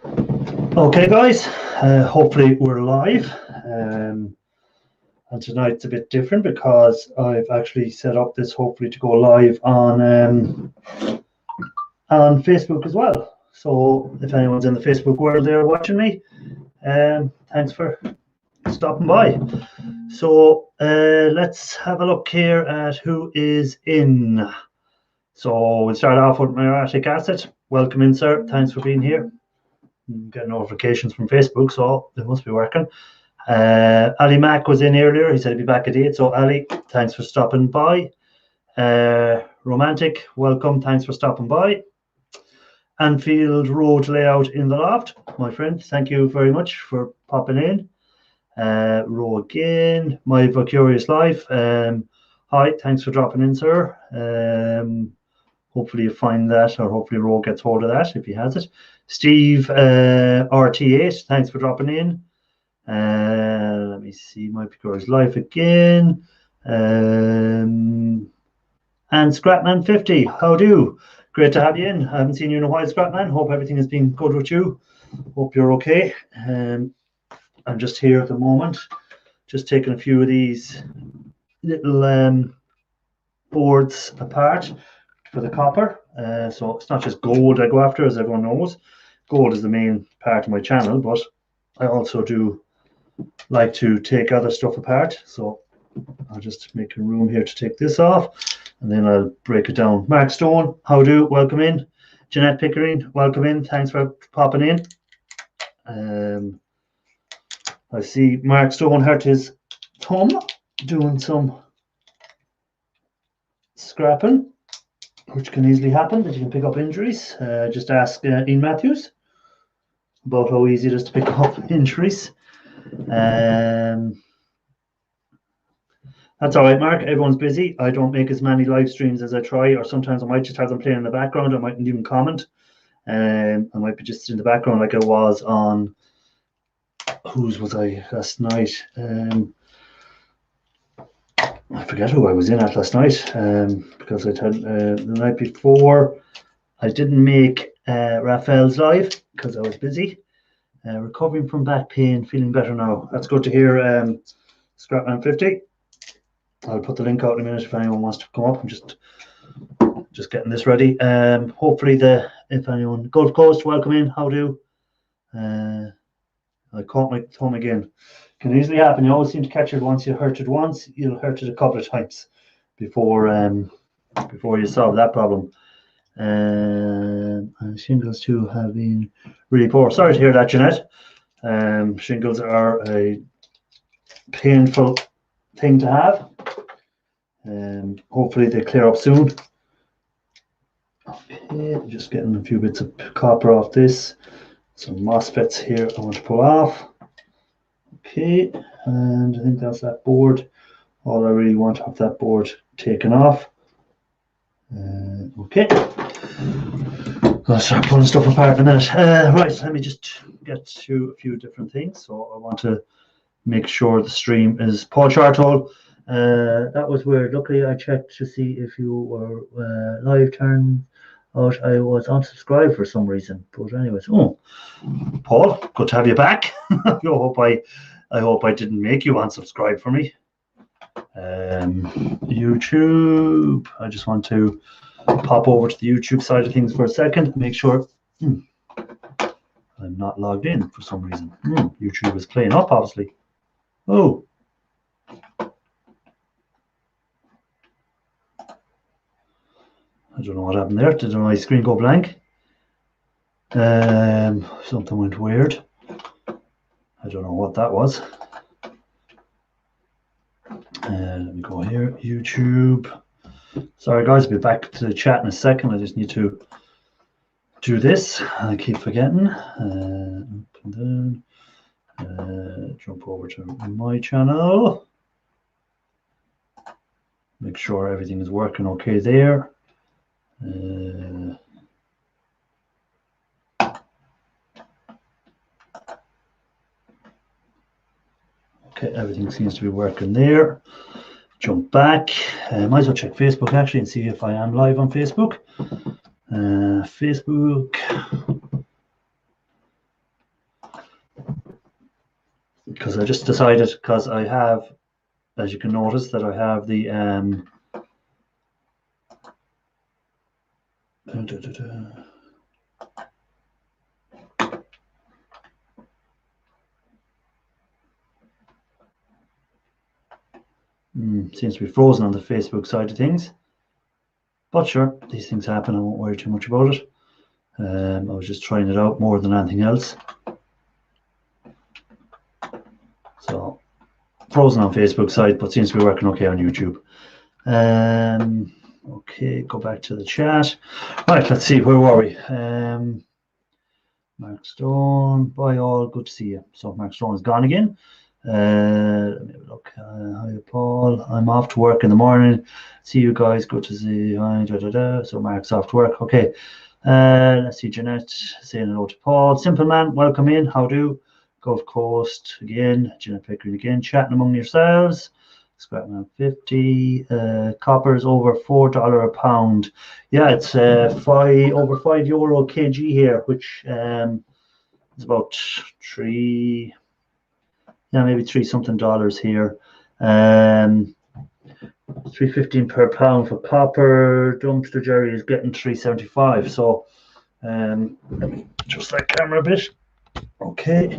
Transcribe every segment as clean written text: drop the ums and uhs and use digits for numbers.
Okay, guys, hopefully we're live. And tonight's a bit different because I've actually set up this hopefully to go live on Facebook as well. So if anyone's in the Facebook world there watching me, thanks for stopping by. So let's have a look here at who is in. So we'll start off with Miratic Asset. Welcome in, sir. Thanks for being here. Get notifications from Facebook, so it must be working. Ali Mack was in earlier. He said he'd be back at 8. So Ali, thanks for stopping by. Romantic, welcome. Thanks for stopping by. Anfield Road Layout in the Loft, my friend. Thank you very much for popping in. Row again. My Vicarious Life. Hi, thanks for dropping in, sir. Hopefully you find that, or hopefully Ro gets hold of that if he has it. Steve RT8, thanks for dropping in. Let me see, my Vicarious Life again. And Scrapman50, how do? Great to have you in. I haven't seen you in a while, Scrapman. Hope everything has been good with you. Hope you're okay. I'm just here at the moment, just taking a few of these little boards apart for the copper. So it's not just gold I go after, as everyone knows. Gold is the main part of my channel, but I also do like to take other stuff apart. So I'll just make a room here to take this off, and then I'll break it down. Mark Stone, how do? Welcome in. Jeanette Pickering, welcome in. Thanks for popping in. I see Mark Stone hurt his thumb doing some scrapping, which can easily happen, that you can pick up injuries. Just ask Ian Matthews about how easy it is to pick up injuries. That's all right, Mark. Everyone's busy. I don't make as many live streams as I try, or sometimes I might just have them playing in the background. I mightn't even comment. I might be just in the background like I was on, whose was I last night? I forget who I was in at last night, because I had the night before I didn't make Raphael's live because I was busy. Recovering from back pain, feeling better now. That's good to hear, Scrapman50. I'll put the link out in a minute if anyone wants to come up. I'm just getting this ready. Hopefully if anyone, Gulf Coast, welcome in. How do? I caught my thumb again. Can easily happen. You always seem to catch it once. You hurt it once, you'll hurt it a couple of times before you solve that problem. And shingles too have been really poor. Sorry to hear that, Jeanette. Shingles are a painful thing to have. Hopefully they clear up soon. Okay, just getting a few bits of copper off this. Some MOSFETs here I want to pull off. Okay, and I think that's that board. All I really want to have that board taken off. Okay, I'll start pulling stuff apart in a minute. Right, let me just get to a few different things. So I want to make sure the stream is Paul Chartol. That was weird. Luckily, I checked to see if you were live. Turn out I was unsubscribed for some reason. But anyways, oh, Paul, good to have you back. I hope I didn't make you unsubscribe for me. YouTube. I just want to pop over to the YouTube side of things for a second. Make sure I'm not logged in for some reason. YouTube is playing up, obviously. Oh. I don't know what happened there. Did my screen go blank? Something went weird. I don't know what that was. Let me go here. YouTube. Sorry, guys. I'll be back to the chat in a second. I just need to do this. I keep forgetting. Up and down. Jump over to my channel. Make sure everything is working okay there. Okay, everything seems to be working there. Jump back. Might as well check Facebook actually and see if I am live on Facebook. Facebook. because I just decided, because I have, as you can notice, that I have the seems to be frozen on the Facebook side of things, but sure, these things happen. I won't worry too much about it. I was just trying it out more than anything else. So frozen on Facebook side, but seems to be working okay on YouTube. Okay, go back to the chat. Right, let's see, where were we? Mark Stone, bye all, good to see you. So Mark Stone is gone again. Let me have a look. Hi Paul, I'm off to work in the morning. See you guys, good to see you. Hi, So Mark's off to work, okay. Let's see, Jeanette saying hello to Paul. Simple Man, welcome in, how do? Gulf Coast again, Jeanette Pickering again, chatting among yourselves. Scrapman 50, copper is over $4 a pound. Yeah, it's over €5 kg here, which is about maybe $3 something here. $3.15 per pound for copper. Dumpster Jerry is getting $3.75. So let me adjust that camera a bit. Okay.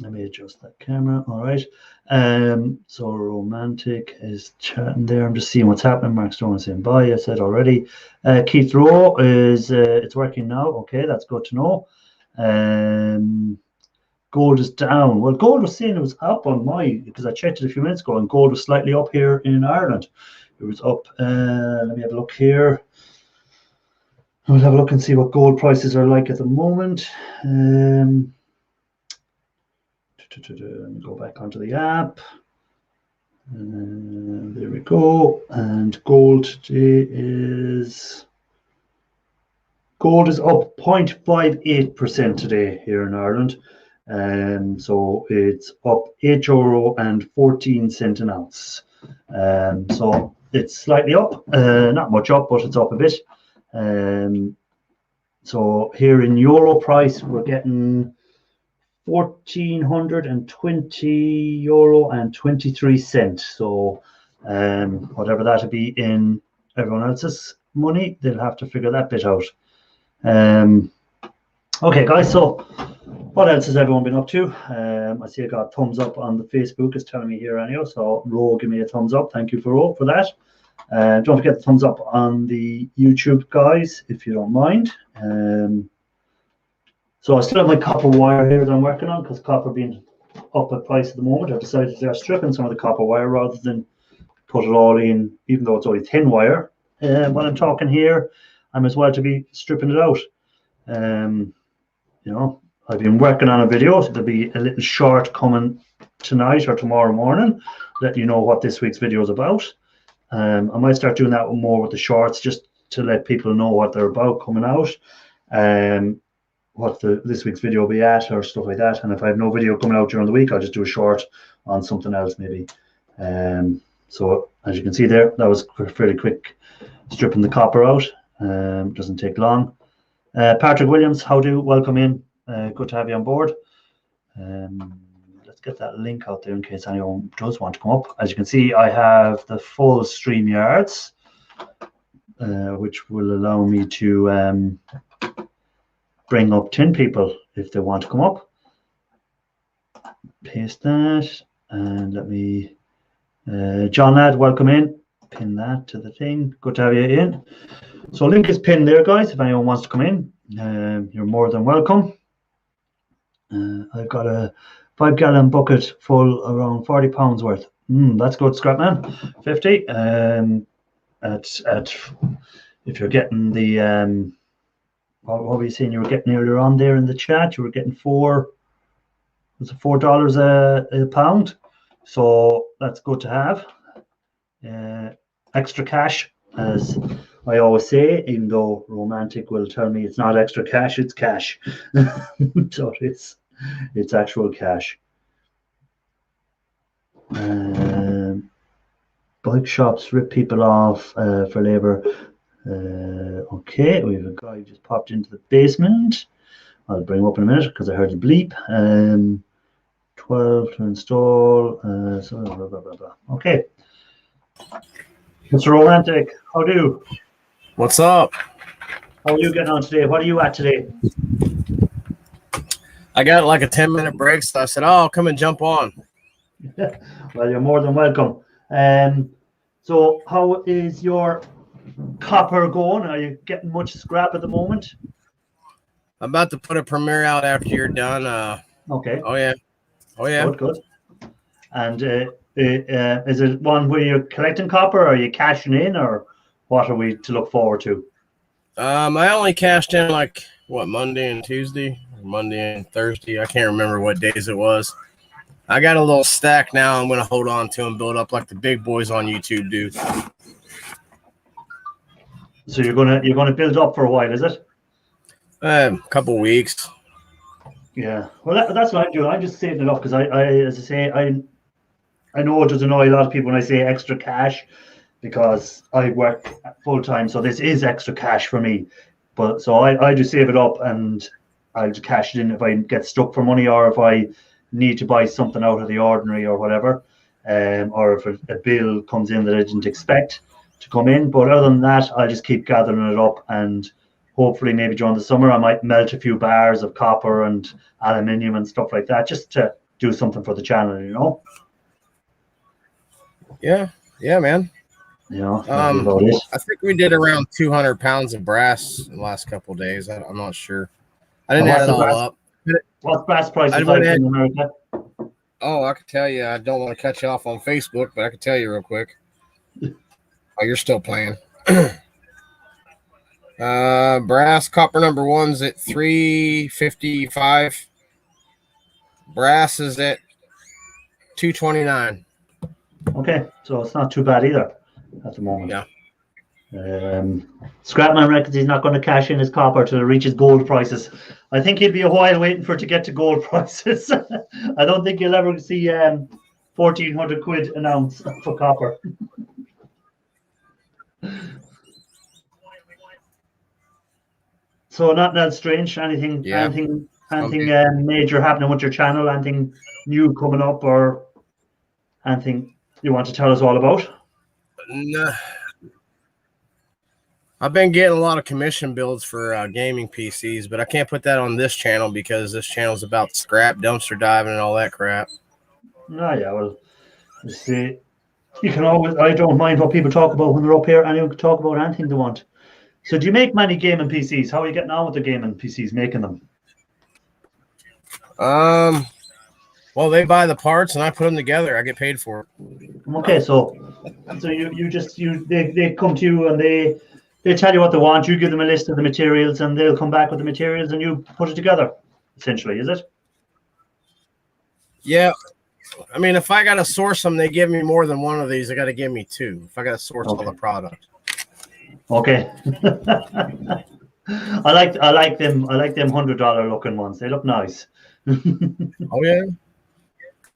Let me adjust that camera. All right. So Romantic is chatting there. I'm just seeing what's happening. Mark Stone is saying bye. I said already. Keith Rowe is it's working now. Okay, that's good to know. Gold is down. Well, gold was saying it was up on because I checked it a few minutes ago, and gold was slightly up here in Ireland. It was up. Let me have a look here. We'll have a look and see what gold prices are like at the moment. Let me go back onto the app. There we go. And gold today is up 0.58% today here in Ireland. So it's up €8.14 an ounce. So it's slightly up, not much up, but it's up a bit. So here in euro price, we're getting €1,420.23. So whatever that'll be in everyone else's money, they'll have to figure that bit out. Okay, guys, so what else has everyone been up to? I see I got a thumbs up on the Facebook, it's telling me here anyhow. So Ro, give me a thumbs up. Thank you for Ro for that. Don't forget the thumbs up on the YouTube, guys, if you don't mind. So I still have my copper wire here that I'm working on, because copper being up at price at the moment, I've decided to start stripping some of the copper wire rather than put it all in, even though it's only thin wire. When I'm talking here, I'm as well to be stripping it out. I've been working on a video, so there'll be a little short coming tonight or tomorrow morning, letting you know what this week's video is about. I might start doing that more with the shorts, just to let people know what they're about coming out, what this week's video will be at, or stuff like that. And if I have no video coming out during the week, I'll just do a short on something else maybe. So as you can see there, that was fairly quick stripping the copper out. Doesn't take long. Patrick Williams, how do? Welcome in. Good to have you on board. Let's get that link out there in case anyone does want to come up. As you can see, I have the full StreamYards, which will allow me to bring up 10 people if they want to come up. Paste that, and let me, John Ladd, welcome in. Pin that to the thing. Good to have you in. So link is pinned there, guys. If anyone wants to come in, you're more than welcome. I've got a 5-gallon bucket full, around £40 worth. That's good, Scrapman. 50. If you're getting the what were you saying? You were getting earlier on there in the chat. You were getting $4 a pound. So that's good to have. Extra cash, as I always say, even though Romantic will tell me it's not extra cash, it's cash. So it's actual cash. Bike shops rip people off for labour. Okay, we have a guy who just popped into the basement. I'll bring them up in a minute because I heard the bleep. 12 to install. So blah, blah, blah, blah. Okay. Mr. Romantic, how do you? What's up? How are you getting on today? What are you at today? I got like a 10-minute break, so I said, "Oh, come and jump on." Well, you're more than welcome. So how is your copper going? Are you getting much scrap at the moment? I'm about to put a premiere out after you're done. Okay. Oh yeah. Good. And is it one where you're collecting copper, or are you cashing in, or what are we to look forward to? I only cashed in like Monday and Tuesday, or Monday and Thursday. I can't remember what days it was. I got a little stack now. I'm gonna hold on to and build up like the big boys on YouTube do. So you're gonna build up for a while, is it? A couple weeks. Yeah. Well, that's what I'm doing. I'm just saving it up because as I say, I know it does annoy a lot of people when I say extra cash, because I work full time, so this is extra cash for me. But so I just save it up and I'll just cash it in if I get stuck for money, or if I need to buy something out of the ordinary or whatever, or if a bill comes in that I didn't expect to come in. But other than that, I'll just keep gathering it up, and hopefully maybe during the summer I might melt a few bars of copper and aluminium and stuff like that, just to do something for the channel, you know. Yeah, man. You know, about it. I think we did around 200 pounds of brass in the last couple of days. I'm not sure. I didn't add it all up. What's brass prices like in America? Oh, I could tell you. I don't want to cut you off on Facebook, but I could tell you real quick. Oh, you're still playing. Brass copper number 1's at $355. Brass is at $229. Okay, so it's not too bad either at the moment. Yeah. Scrapman reckons he's not going to cash in his copper till it reaches gold prices. I think he'll be a while waiting for it to get to gold prices. I don't think you'll ever see 1,400 quid an ounce for copper. So not that strange. Anything major happening with your channel? Anything new coming up, or anything you want to tell us all about? No. I've been getting a lot of commission builds for gaming PCs, but I can't put that on this channel because this channel is about scrap, dumpster diving, and all that crap. Oh yeah, well, you see, you can always. I don't mind what people talk about when they're up here, and you can talk about anything they want. So, do you make many gaming PCs? How are you getting on with the gaming PCs? Making them? Well, they buy the parts and I put them together. I get paid for it. Okay, so they come to you and they tell you what they want. You give them a list of the materials, and they'll come back with the materials, and you put it together. Essentially, is it? Yeah. I mean, if I got to source them, they give me more than one of these. They got to give me two if I got to source all the product. Okay. I like them. I like them $100 looking ones. They look nice. Oh yeah.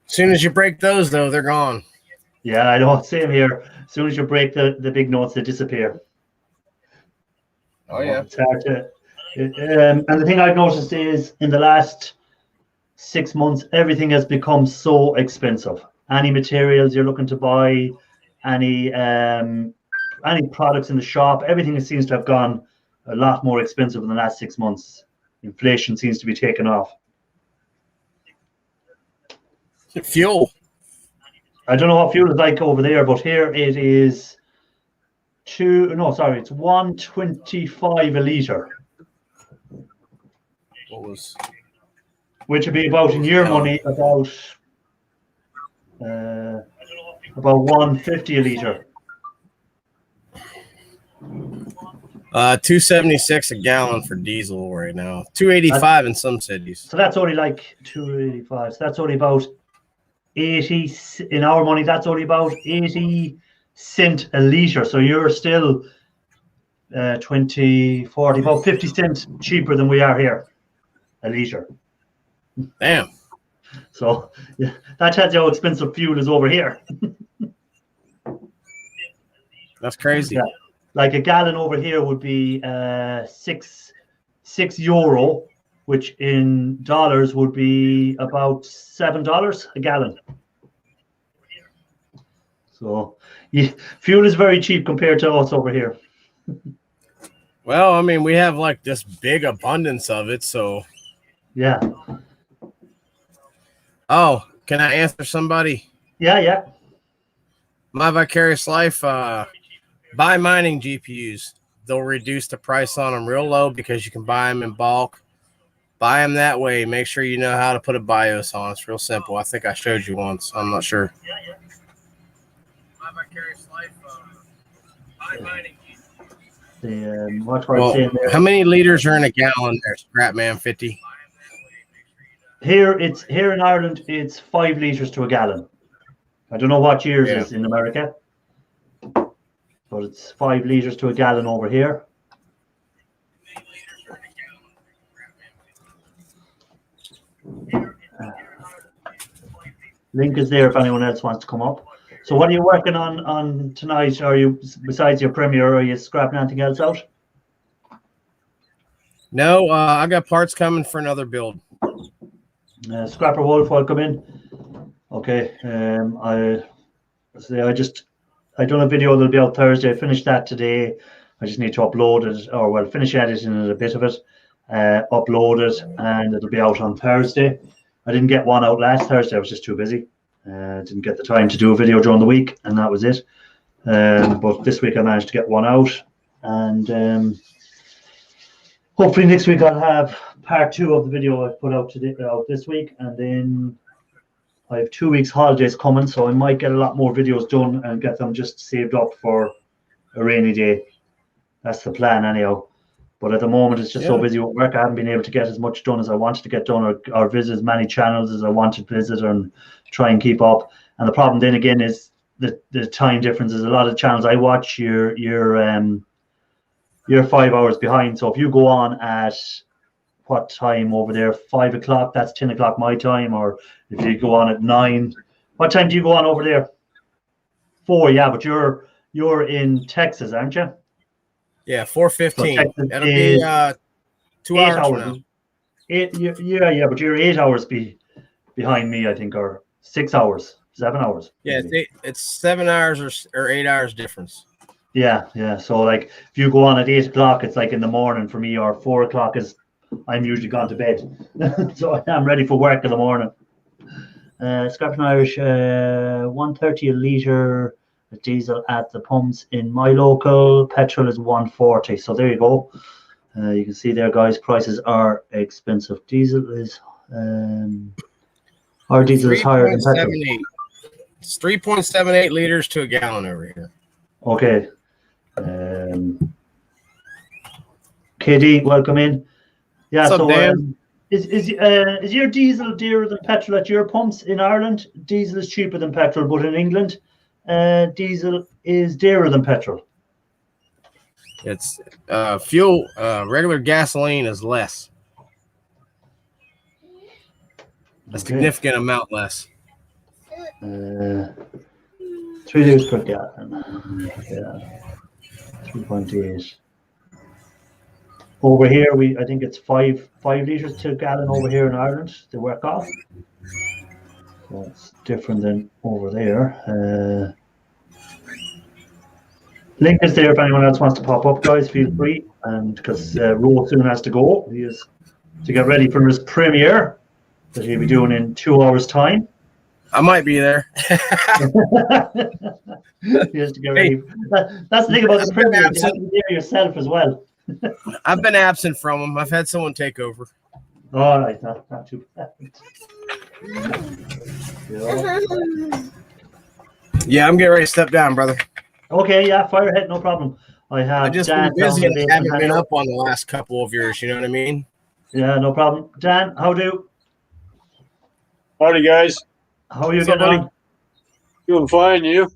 As soon as you break those, though, they're gone. Yeah, I know. Same here. As soon as you break the big notes, they disappear. Oh yeah. It's hard to. And the thing I've noticed is in the last 6 months, everything has become so expensive. Any materials you're looking to buy, any products in the shop, everything seems to have gone a lot more expensive in the last 6 months. Inflation seems to be taking off. Fuel. I don't know what fuel is like over there, but here it is it's 125 a litre. Which would be about, in your money, about 150 a litre. 276 a gallon for diesel right now. 285 in some cities. So that's only like 285. So that's only about 80 in our money. That's only about 80 cent a litre. So you're still 20, 40, about 50 cents cheaper than we are here a litre. Damn. So yeah, that tells you how expensive fuel is over here. That's crazy. Yeah. Like a gallon over here would be €6, which in dollars would be about $7 a gallon. So yeah, fuel is very cheap compared to us over here. Well, I mean, we have like this big abundance of it, so. Yeah. Oh, can I answer somebody? Yeah. My Vicarious Life, buy mining GPUs. They'll reduce the price on them real low because you can buy them in bulk. Buy them that way. Make sure you know how to put a BIOS on. It's real simple. I think I showed you once. I'm not sure. My Vicarious Life, buy mining GPUs. Well, how many liters are in a gallon there, Scrapman 50? Here in Ireland, it's 5 liters to a gallon. I don't know what yours is in America, but it's 5 liters to a gallon over here. Link is there if anyone else wants to come up. So what are you working on tonight? Are you, besides your Premiere, are you scrapping anything else out? No, I got parts coming for another build. Scrapper Wolf, welcome in. Okay, I done a video that'll be out Thursday. I finished that today. I just need to upload it, or well, finish editing it, a bit of it, upload it, and it'll be out on Thursday. I didn't get one out last Thursday. I was just too busy. Didn't get the time to do a video during the week, and that was it. But this week I managed to get one out, and hopefully next week I'll have part 2 of the video I put out this week, and then I have 2 weeks holidays coming, so I might get a lot more videos done and get them just saved up for a rainy day. That's the plan anyhow. But at the moment, it's just so busy with work. I haven't been able to get as much done as I wanted to get done, or visit as many channels as I wanted to visit and try and keep up. And the problem then again is the time difference. Is a lot of channels I watch, you're 5 hours behind. So if you go on at what time over there, 5 o'clock, that's 10 o'clock my time. Or if you go on at 9, what time do you go on over there? 4, yeah, but you're in Texas, aren't you? Yeah, 4:15. So that'll be 2 hours from now. Yeah, but you're 8 hours behind me, I think, or 6 hours, 7 hours. Yeah, it's 7 hours or 8 hours difference. Yeah. So like if you go on at 8 o'clock, it's like in the morning for me, or 4 o'clock is I'm usually gone to bed. So I'm ready for work in the morning. Scrapping Irish, 130 a litre diesel at the pumps in my local. Petrol is 140. So there you go. You can see there, guys, prices are expensive. Diesel is our diesel is higher than petrol. It's 3.78 liters to a gallon over here. Okay. KD, welcome in. Yeah. What's up, Dan? Is your diesel dearer than petrol at your pumps in Ireland? Diesel is cheaper than petrol, but in England, diesel is dearer than petrol. It's fuel. Regular gasoline is less. A significant amount less. 3 liters per gallon. Yeah. 3.8. Over here, I think it's 5 liters to a gallon over here in Ireland. They work off. So it's different than over there. Link is there if anyone else wants to pop up, guys. Feel free, and because Ro soon has to go, he is to get ready for his premiere that he'll be doing in 2 hours' time. I might be there. He has to get ready. That's the thing about the premiere. You have to be there yourself as well. I've been absent from him. I've had someone take over. All right, not too bad. Yeah, I'm getting ready to step down, brother. Okay, yeah, fire ahead, no problem. I just been busy and haven't been up on the last couple of years, you know what I mean? Yeah, no problem. Dan, how do? Howdy, guys. How are you getting on? Doing fine, you?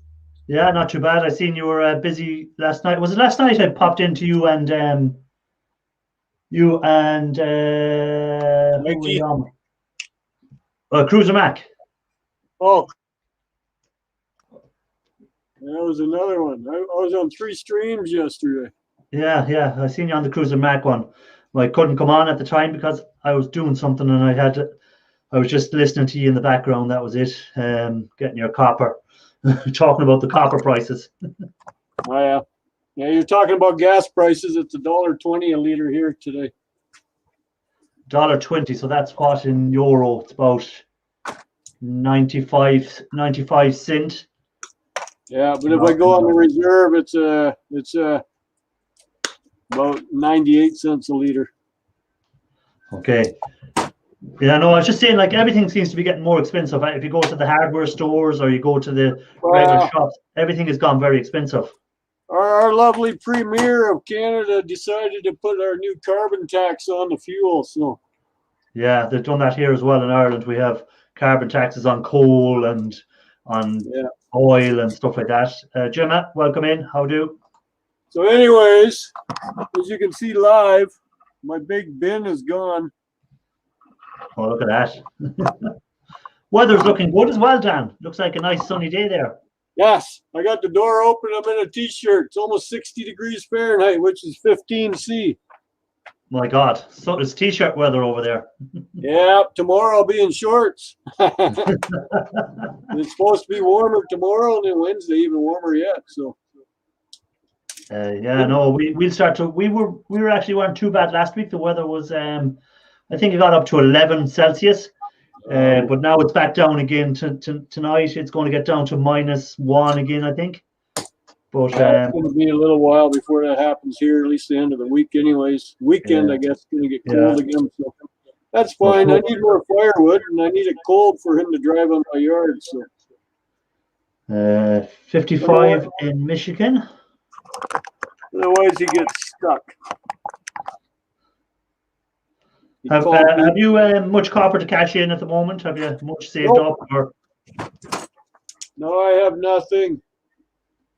Yeah, not too bad. I seen you were busy last night. Was it last night I popped into you and Mikey? Cruiser Mac. Oh, that was another one. I was on 3 streams yesterday. Yeah. I seen you on the Cruiser Mac one. I couldn't come on at the time because I was doing something and I was just listening to you in the background. That was it. Getting your copper, talking about the copper prices. Oh, yeah. Yeah, you're talking about gas prices. It's $1.20 a liter here today. $1.20. So that's what in euro? It's about 95 cent. Yeah, but if I go on the reserve, it's about 98 cents a liter. Okay. Yeah, no, I was just saying, like, everything seems to be getting more expensive. If you go to the hardware stores or you go to the regular shops, everything has gone very expensive. Our lovely Premier of Canada decided to put our new carbon tax on the fuel. So yeah, they've done that here as well in Ireland. We have carbon taxes on coal and on oil and stuff like that. Gemma, welcome in. How do? So anyways, as you can see live, my big bin is gone. Oh, look at that. Weather's looking good as well, Dan. Looks like a nice sunny day there. Yes, I got the door open. I'm in a t-shirt. It's almost 60 degrees Fahrenheit, which is 15 C. My God. So it's t-shirt weather over there. Yeah, tomorrow I'll be in shorts. It's supposed to be warmer tomorrow, and then Wednesday even warmer yet. So yeah, no, we'll start to. We weren't too bad last week. The weather was I think it got up to 11 Celsius. But now it's back down again. Tonight it's going to get down to -1 again, I think. But it's going to be a little while before that happens here, at least the end of the week anyways. Weekend, I guess, it's going to get cold again. So that's fine. I need more firewood, and I need it cold for him to drive on my yard. So 55 in Michigan. Otherwise, he gets stuck. Have you much copper to cash in at the moment? Have you much saved up? Or no, I have nothing.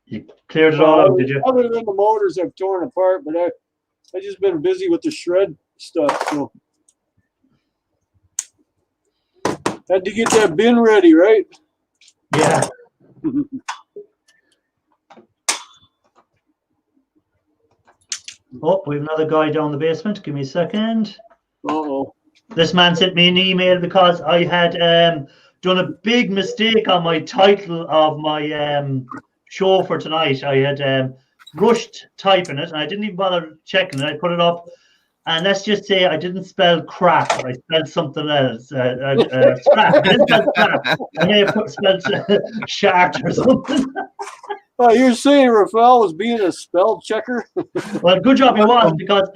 You cleared it all out, did you? Other than the motors I've torn apart, but I just been busy with the shred stuff. So had to get that bin ready, right? Yeah. Oh, we have another guy down the basement. Give me a second. Uh-oh. This man sent me an email because I had done a big mistake on my title of my show for tonight. I had rushed typing it, and I didn't even bother checking it. I put it up, and let's just say I didn't spell crap. I spelled something else. Scrap. I didn't spell crap. I may have spelled shart or something. Oh, you're saying Rafael was being a spell checker? Well, good job he was, because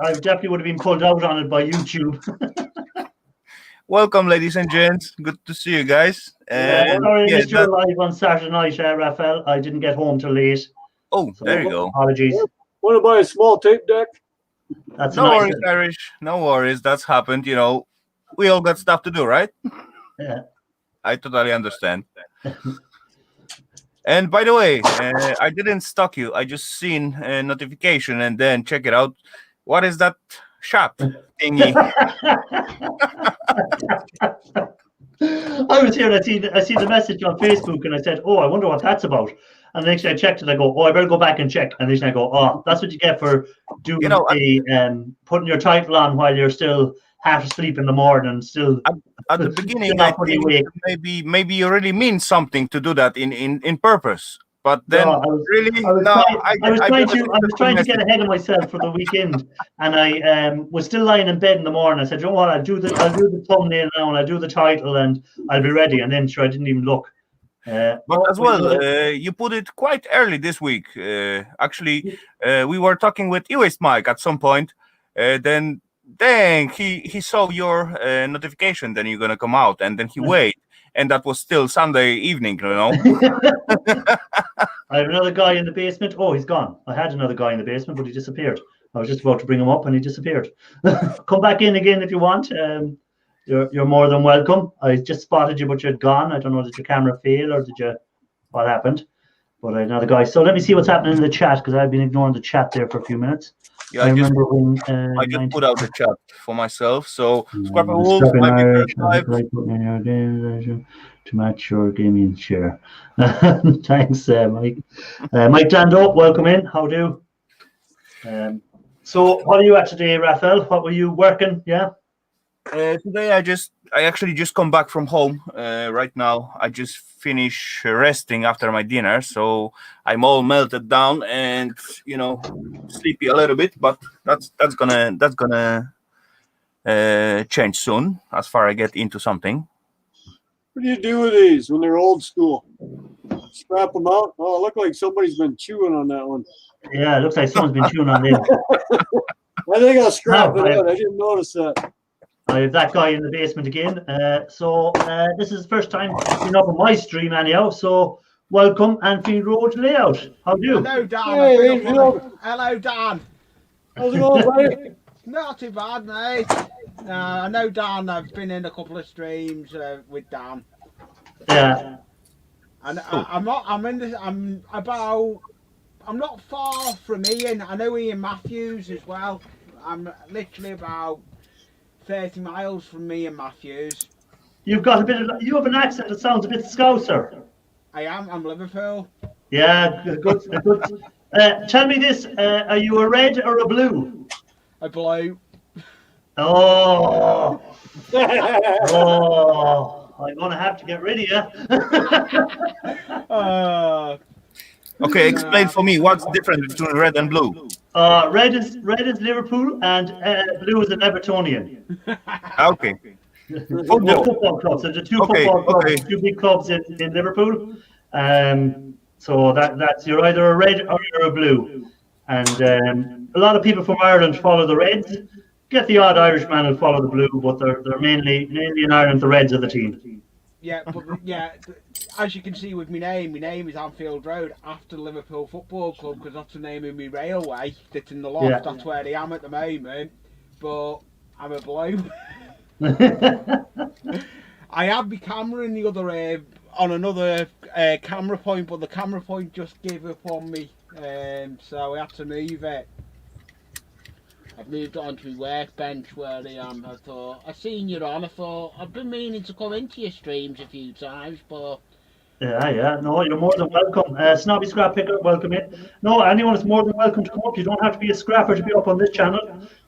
I definitely would have been pulled out on it by YouTube. Welcome, ladies and gents. Good to see you guys. Sorry, I missed you live on Saturday night, Raphael. I didn't get home till late. Oh, so, there you go. Apologies. Want to buy a small tape deck? That's no nice. Worries, Irish. No worries. That's happened. You know, we all got stuff to do, right? Yeah. I totally understand. And by the way, I didn't stalk you. I just seen a notification and then check it out. What is that shop thingy? I was here and I see the message on Facebook and I said, oh, I wonder what that's about. And the next day I checked it, I go, oh, I better go back and check. And then I go, oh, that's what you get for doing putting your title on while you're still half asleep in the morning, still at the beginning. I think maybe you really mean something to do that in purpose. But then I was trying to get ahead of myself for the weekend, and I was still lying in bed in the morning. I said, you know what, I'll do the thumbnail now, and I'll do the title, and I'll be ready. And then sure, I didn't even look. But as well, you put it quite early this week. Actually, we were talking with E-Waste Mike at some point. Then he saw your notification. Then you're gonna come out, and then he waited. And that was still Sunday evening, you know. I have another guy in the basement. Oh, he's gone. I had another guy in the basement, but he disappeared. I was just about to bring him up, and he disappeared. Come back in again if you want. You're more than welcome. I just spotted you, but you'd gone. I don't know, did your camera fail or what happened? But I had another guy. So let me see what's happening in the chat, because I've been ignoring the chat there for a few minutes. Yeah, I just put out the chat for myself. So Scrapper Wolf to match your gaming share. Thanks, Mike. Mike Dando, welcome in. How do? So what are you at today, Raphael? What were you working? Yeah. Today I actually just come back from home. Right now I just finished resting after my dinner, so I'm all melted down and sleepy a little bit. But that's gonna change soon as far I get into something. What do you do with these when they're old school? Scrap them out? Oh, it looked like somebody's been chewing on that one. Yeah, it looks like someone's been chewing on this. I think I'll scrap No, it out. I didn't notice that. I have that guy in the basement again. So this is the first time you're up on my stream anyhow. So welcome, Anfield Road Layout. How do you? Hello, Dan. Hey, Hello, Dan. how's it going, buddy? Not too bad, mate. I know Dan. I've been in a couple of streams with Dan, Yeah. and I'm not far from Ian. I know Ian Matthews as well. I'm literally about 30 miles from Ian Matthews. You have an accent that sounds a bit Scouser. I'm Liverpool. Yeah, good. Tell me this: are you a red or a blue? A blue. Oh, I'm gonna have to get rid of you. Okay, explain for me what's the difference between red and blue. Red is Liverpool and blue is an Evertonian. Okay. The football clubs. There's the two football clubs, two big clubs in Liverpool. So that's you're either a red or you're a blue. And a lot of people from Ireland follow the Reds. Get the odd Irishman and follow the blue, but they're mainly in Ireland the Reds are the team. Yeah, but as you can see with my name is Anfield Road after Liverpool Football Club because that's the name of my railway that's in the loft. Yeah. That's where I am at the moment. But I'm a blue. I had my camera in the other on another camera point, but the camera point just gave up on me, so I had to move it. I've moved on to my workbench where I am. I seen you on. I thought I've been meaning to come into your streams a few times, but Yeah. No, you're more than welcome. Snobby Scrap Picker, welcome in. No, anyone is more than welcome to come up. You don't have to be a scrapper to be up on this channel.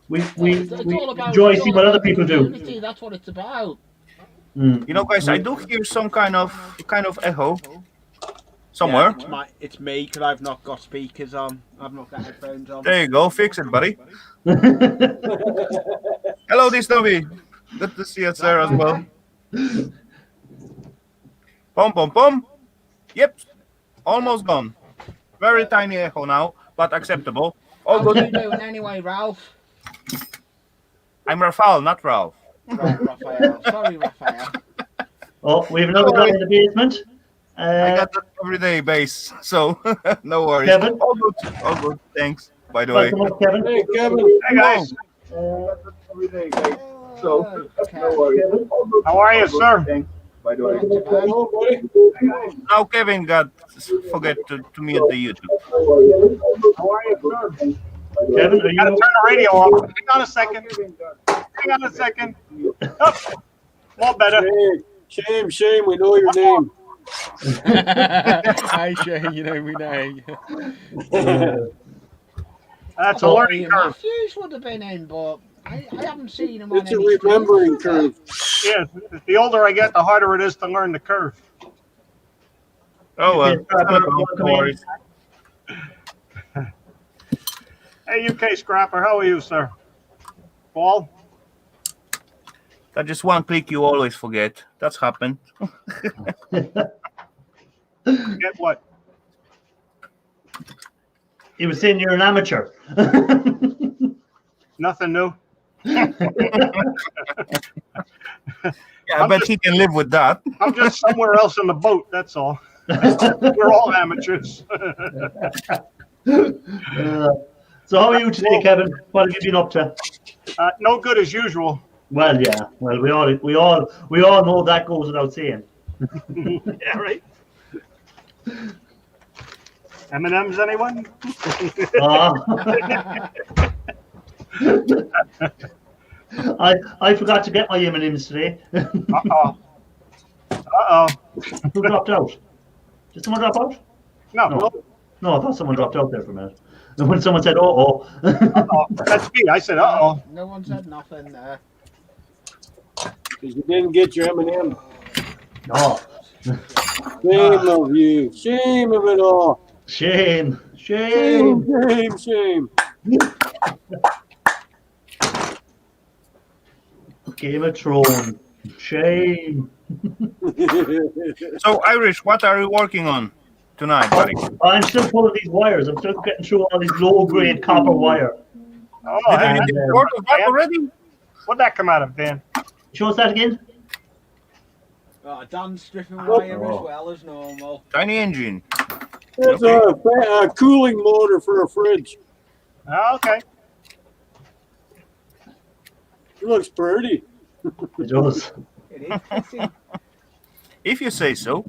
We enjoy seeing what other people do. That's what it's about. Guys, I do hear some kind of echo somewhere. Yeah, it's me because I've not got speakers on. I've not got headphones on. There you go, fix it, buddy. Hello, Snobby. Good to see you there as well. Pom. Yep, almost gone. Very tiny echo now, but acceptable. All How good. are you doing anyway, Ralph? I'm Rafael, not Ralph. Right, Raphael. Sorry, Raphael. Oh, we have another guy in the basement. I got that every day base, so no worries. Kevin? All good. Thanks. By the way. Welcome up, Kevin. Hey, Kevin. Hey guys. Every day, So Okay. no worries. How are you, sir? Thanks. By the way. Hello, buddy. Now Kevin forget to mute the YouTube. How are you, sir? Kevin, are Gotta you? turn the radio off. Hang on a second. Oh, all better. Shame. We know your name. Hi, Shane. You know me now. That's a learning curve. Matthews would have been in, but I haven't seen him on It's a any remembering streams. curve. Yeah, the older I get, the harder it is to learn the curve. Oh well. Welcome No in. worries. Hey, UK Scrapper, how are you, sir? Paul? That just one click you always forget. That's happened. Get what? He was saying you're an amateur. Nothing new. Yeah, I bet he can live with that. I'm just somewhere else in the boat, that's all. We're all amateurs. So how are you today, Kevin? What have you been up to? No good as usual. Well, yeah. Well, we all know that goes without saying. Yeah, right. M&M's, anyone? I forgot to get my M&M's today. Uh-oh. Who dropped out? Did someone drop out? No. No, I thought someone dropped out there for a minute. And when someone said, "Oh, Oh, that's me. I said, uh-oh. No one said nothing there. Because you didn't get your M&M. oh, Shame of you. Shame of it all. shame, Shame, shame." shame, shame. Game of Thrones, shame. So, Irish, what are you working on tonight, buddy? I'm still pulling these wires. I'm still getting through all these low-grade copper wire. Oh, Did hey, you get work of that already? what'd that come out of, Dan? Show us that again. Dan's stripping wire as well as normal. Tiny engine. It's a cooling motor for a fridge. Oh, okay. It looks pretty. It does. It is pretty. If you say so.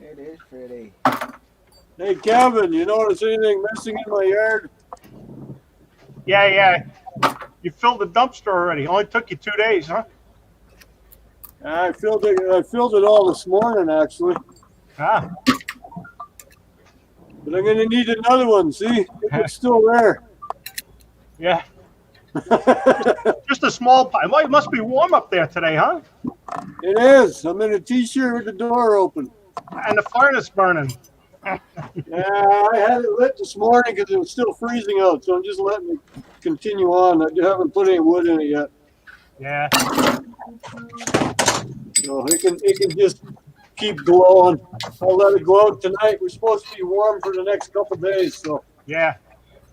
It is pretty. Hey, Kevin, you notice anything missing in my yard? Yeah. You filled the dumpster already. Only took you 2 days, huh? I filled it all this morning, actually. Ah, But I'm going to need another one, see? It's still there. yeah. Just a small pile. Well, it must be warm up there today, huh? It is. I'm in a t-shirt with the door open. And the furnace burning. Yeah, I had it lit this morning because it was still freezing out, so I'm just letting it continue on. I haven't put any wood in it yet. Yeah. So it can just keep glowing. I'll let it glow tonight. We're supposed to be warm for the next couple of days, so Yeah.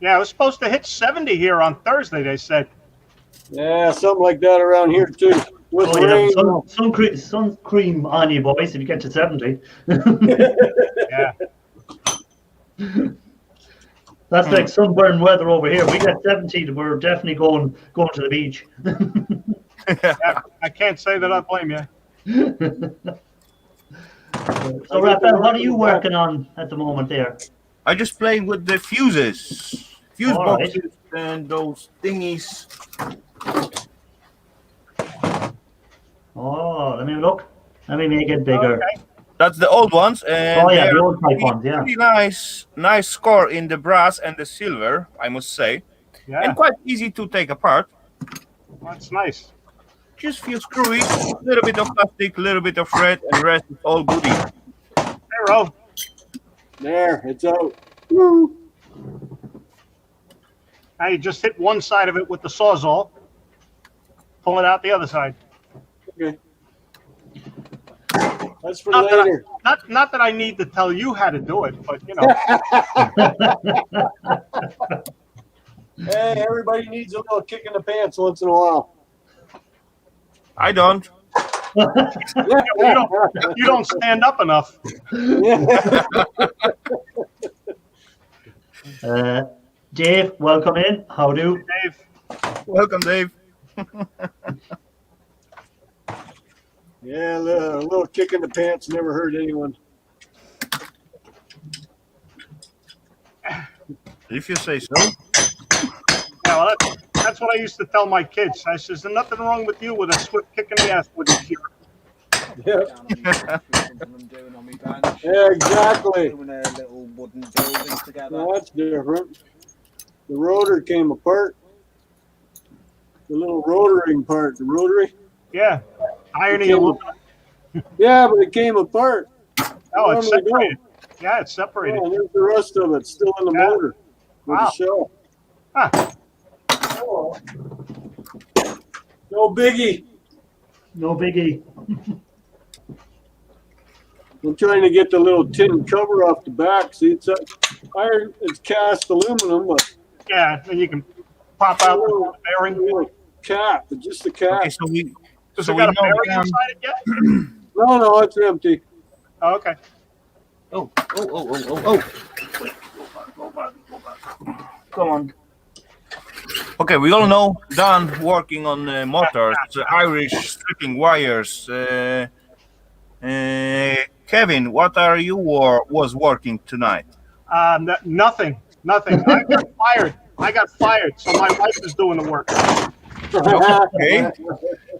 Yeah, it was supposed to hit 70 here on Thursday, they said. yeah, something like that around here too. With Oh, you rain. have sun cream on you, boys, if you get to 70. Yeah. That's like sunburn weather over here. We get 70, we're definitely going to the beach. Yeah, I can't say that I blame you. So, Raphael, what are you working on at the moment there? I just playing with the fuses. Fuse All right. boxes and those thingies. Oh, let me have a look. Let me make it bigger. Okay. That's the old ones. And Oh, yeah, the they're old type ones, yeah. pretty nice score in the brass and the silver, I must say. Yeah, And quite easy to take apart. that's nice. Just few screwy, a little bit of plastic, a little bit of thread, and the rest is all goody. Hey, Ro. There, it's out. Woo. Now you just hit one side of it with the Sawzall. Pull it out the other side. Okay. That's for Not that, later. not that I need to tell you how to do it, but you know. Hey, everybody needs a little kick in the pants once in a while. I don't. You don't stand up enough. Dave, welcome in. How do? Dave. Welcome, Dave. Yeah, a little kick in the pants never hurt anyone. If you say so. Yeah, well, that's what I used to tell my kids. I says, there's nothing wrong with you with a swift kick in the ass with your cure. Yeah, exactly. Doing a little wooden building together. Well, that's different. The rotor came apart. The little rotoring part, the rotary. Yeah. Ironing Came aluminum. Yeah, but it came apart. Oh, it's Normally separated. Yeah, it's separated. Oh, there's the rest of it still in the Yeah. motor with Wow. the shell. Huh. Oh. No biggie. No biggie. I'm trying to get the little tin cover off the back. See, it's iron. It's cast aluminum, but Yeah, then you can pop out the bearing. little cap, but just the cap. Okay, so we Does so it we got a know bearing down- inside it yet? No, it's empty. Oh, okay. Oh. Come on. Okay, we all know Dan working on motors, Irish stripping wires. Kevin, what are you was working tonight? Nothing. I got fired, so my wife is doing the work. Okay.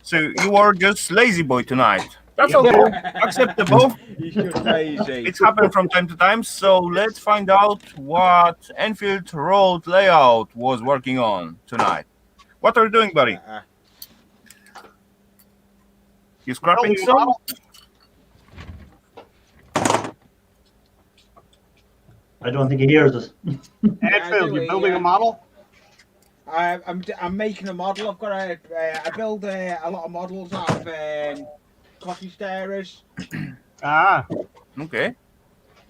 So you are just lazy boy tonight. That's okay. Acceptable. He's just lazy. It's happened from time to time. So let's find out what Enfield Road Layout was working on tonight. What are you doing, buddy? You scrapping Building a some? model? I don't think he hears us. Anfield, do you it, building yeah. a model? I'm making a model. I've got I build a lot of models of coffee stirrers. Ah, Okay.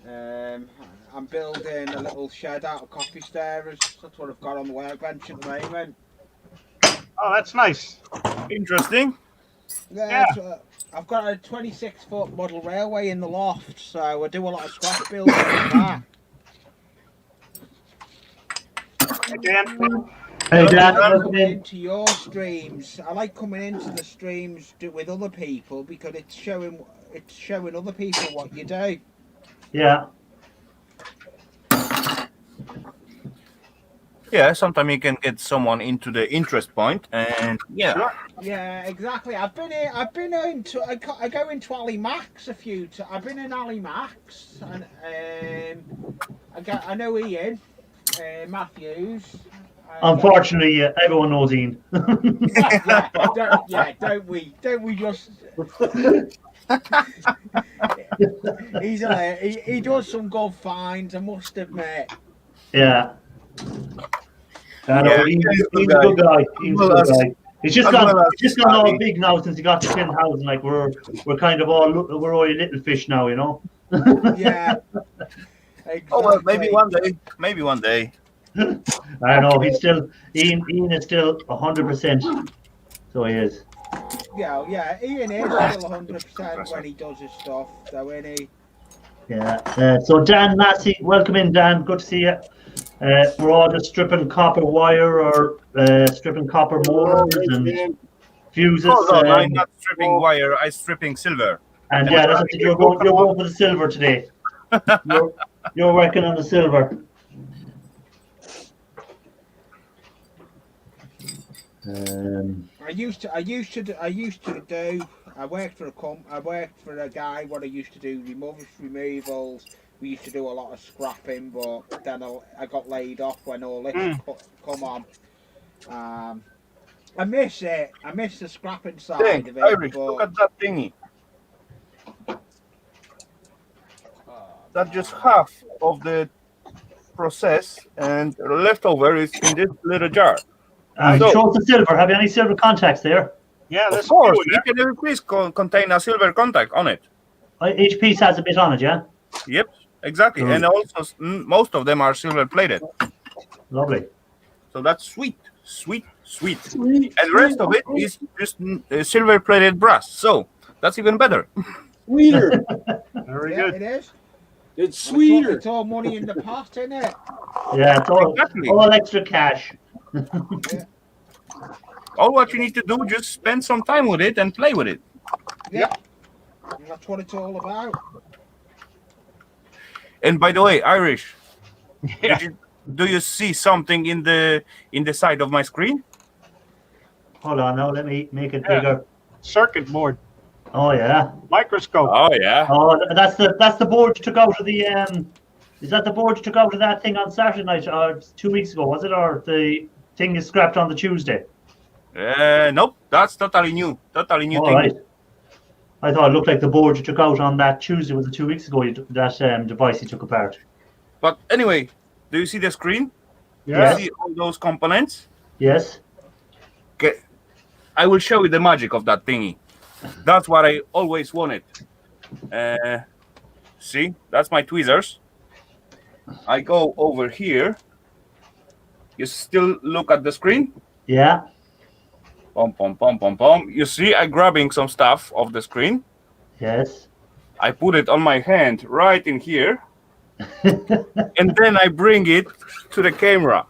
I'm building a little shed out of coffee stirrers. That's what I've got on the workbench at the moment. oh, that's nice. Interesting. Yeah. So I've got a 26-foot model railway in the loft, so I do a lot of scrap building with that. Hey, Dan. Hey, Dan, I like welcome coming in. into your streams. I like coming into the streams with other people because it's showing other people what you do. Yeah. Yeah, sometimes you can get someone into the interest point, and yeah. Sure. Yeah, exactly. I go into Ali Max a few times. I've been in Ali Max, and I know Ian Matthews. Unfortunately, everyone knows Ian. Don't we just? He's hilarious. He does some good finds, I must admit. Yeah. I know, Yeah, he's a good guy. He's a good guy. He's just gone all Scotty. big now since he got to 10,000. Like we're kind of we're all little fish now, you know. Yeah. Exactly. Oh well, maybe one day. Maybe one day. I know he's still Ian is still 100%. So he is. Yeah. Ian is still 100% when he does his stuff, though, isn't he? Yeah. So Dan Massey, welcome in, Dan. Good to see you. We're all just stripping copper wire or stripping copper motors and fuses. Oh, no, I'm not stripping wire. I'm stripping silver. And yeah, that's it. You're going for the silver today. You're working on the silver. I used to do. I worked for a guy. What I used to do removals. We used to do a lot of scrapping, but then I got laid off when all this come on. I miss it. I miss the scrapping side Dang, of it. Irish, but, look at that thingy. That's just half of the process, and leftover is in this little jar. So- Show us the silver. Have you any silver contacts there? Yeah, Of there's course, a few in each and every piece contain a silver contact on it. Each piece has a bit on it, yeah? Yep, exactly. Cool. And also, most of them are silver plated. Lovely. So that's sweet. And the rest of it is just silver plated brass. So that's even better. Sweeter. there. Very yeah, good. it is. It's sweeter. It's all money in the pot, isn't it? Yeah, it's Exactly. all extra cash. All what you need to do, just spend some time with it and play with it. Yeah. That's what it's all about. And by the way, Irish, Yeah. do you see something in the side of my screen? Hold on now, let me make it Yeah. bigger. Circuit board, Oh yeah. microscope. Oh yeah. Oh, that's the board you took out of the is that the board you took out of that thing on Saturday night or 2 weeks ago, was it? Or the thing you scrapped on the Tuesday? Nope, that's totally new. Totally new All thing. right. I thought it looked like the board you took out on that Tuesday, was it 2 weeks ago, that device you took apart. But anyway, do you see the screen? Yeah. You see all those components? Yes? Okay. I will show you the magic of that thingy. That's what I always wanted. See, that's my tweezers. I go over here. You still look at the screen? Yeah? Pom, pom, pom, pom, pom. You see, I'm grabbing some stuff off the screen. Yes? I put it on my hand right in here. And then I bring it to the camera.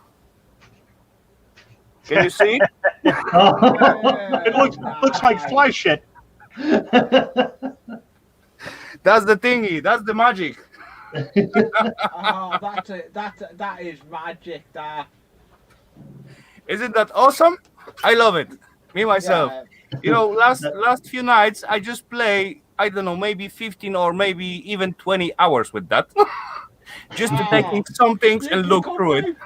Can you see? It looks like fly shit. That's the thingy. That's the magic. Oh, that is magic. That. Isn't that awesome? I love it. Me myself. Yeah. You know, last few nights I just play I don't know, maybe 15 or maybe even 20 hours with that. Just to taking some things and look through it.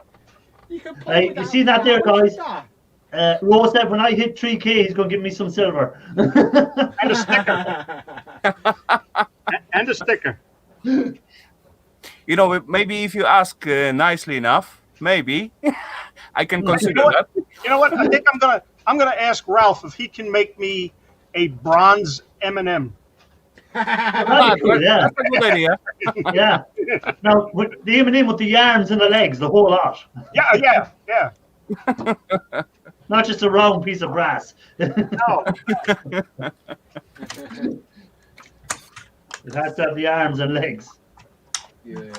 You can Hey, play with you see that there, flowers, guys? that. Rose said when I hit 3K, he's going to give me some silver. And a sticker. And a sticker. You know, maybe if you ask nicely enough, maybe I can consider that. You know what? I think I'm gonna ask Ralph if he can make me a bronze M&M. That'd be cool, yeah. That's a good idea. Yeah. Now, with the M&M with the arms and the legs, the whole lot. Yeah. Not just a round piece of brass. No. It has to have the arms and legs. Yeah.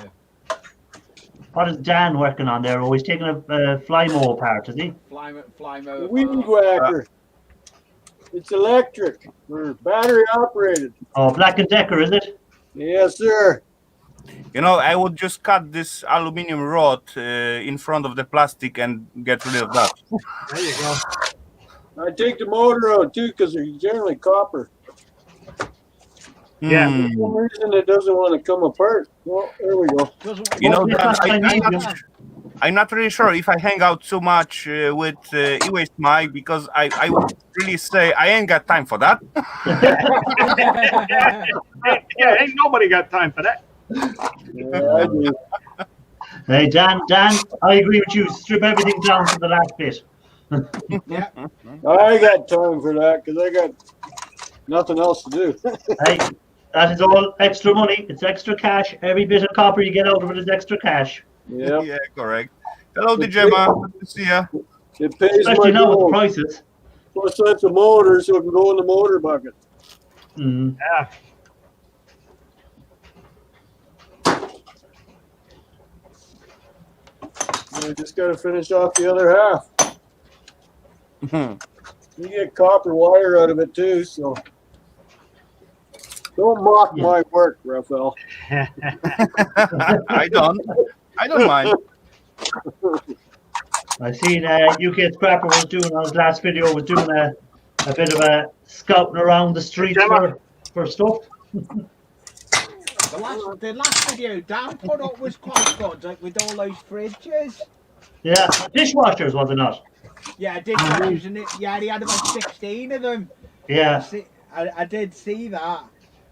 What is Dan working on there? Oh, he's taking a fly mower apart, is he? Fly mode. Weed whacker. It's electric or battery operated. Oh, Black & Decker, is it? Yes, sir. You know, I would just cut this aluminum rod in front of the plastic and get rid of that. There you go. I take the motor out too because they're generally copper. Yeah. Hmm. For some reason it doesn't want to come apart. Well, there we go. You know, Well, I'm not really sure if I hang out so much with e-waste Mike because I would really say I ain't got time for that. Yeah, ain't nobody got time for that. Yeah, I do. Hey, Dan, I agree with you. Strip everything down to the last bit. I got time for that because I got nothing else to do. Hey, that is all extra money. It's extra cash. Every bit of copper you get out of it is extra cash. Yeah, Yeah, correct. Hello, Gemma. Good to see ya. it pays Especially my now with the bill. prices. Plus that's a motor, so it can go in the motor bucket. Mm. Yeah. I just got to finish off the other half. You get copper wire out of it too, so don't mock Yeah. my work, Raphael. I don't mind. I seen UK Scrapper was doing on his last video was doing a bit of a scouting around the streets for stuff. The last video Dan put up was quite good, like with all those fridges. Yeah, dishwashers was it not? Yeah, I did using it. Yeah, he had about 16 of them. Yeah, I did see that.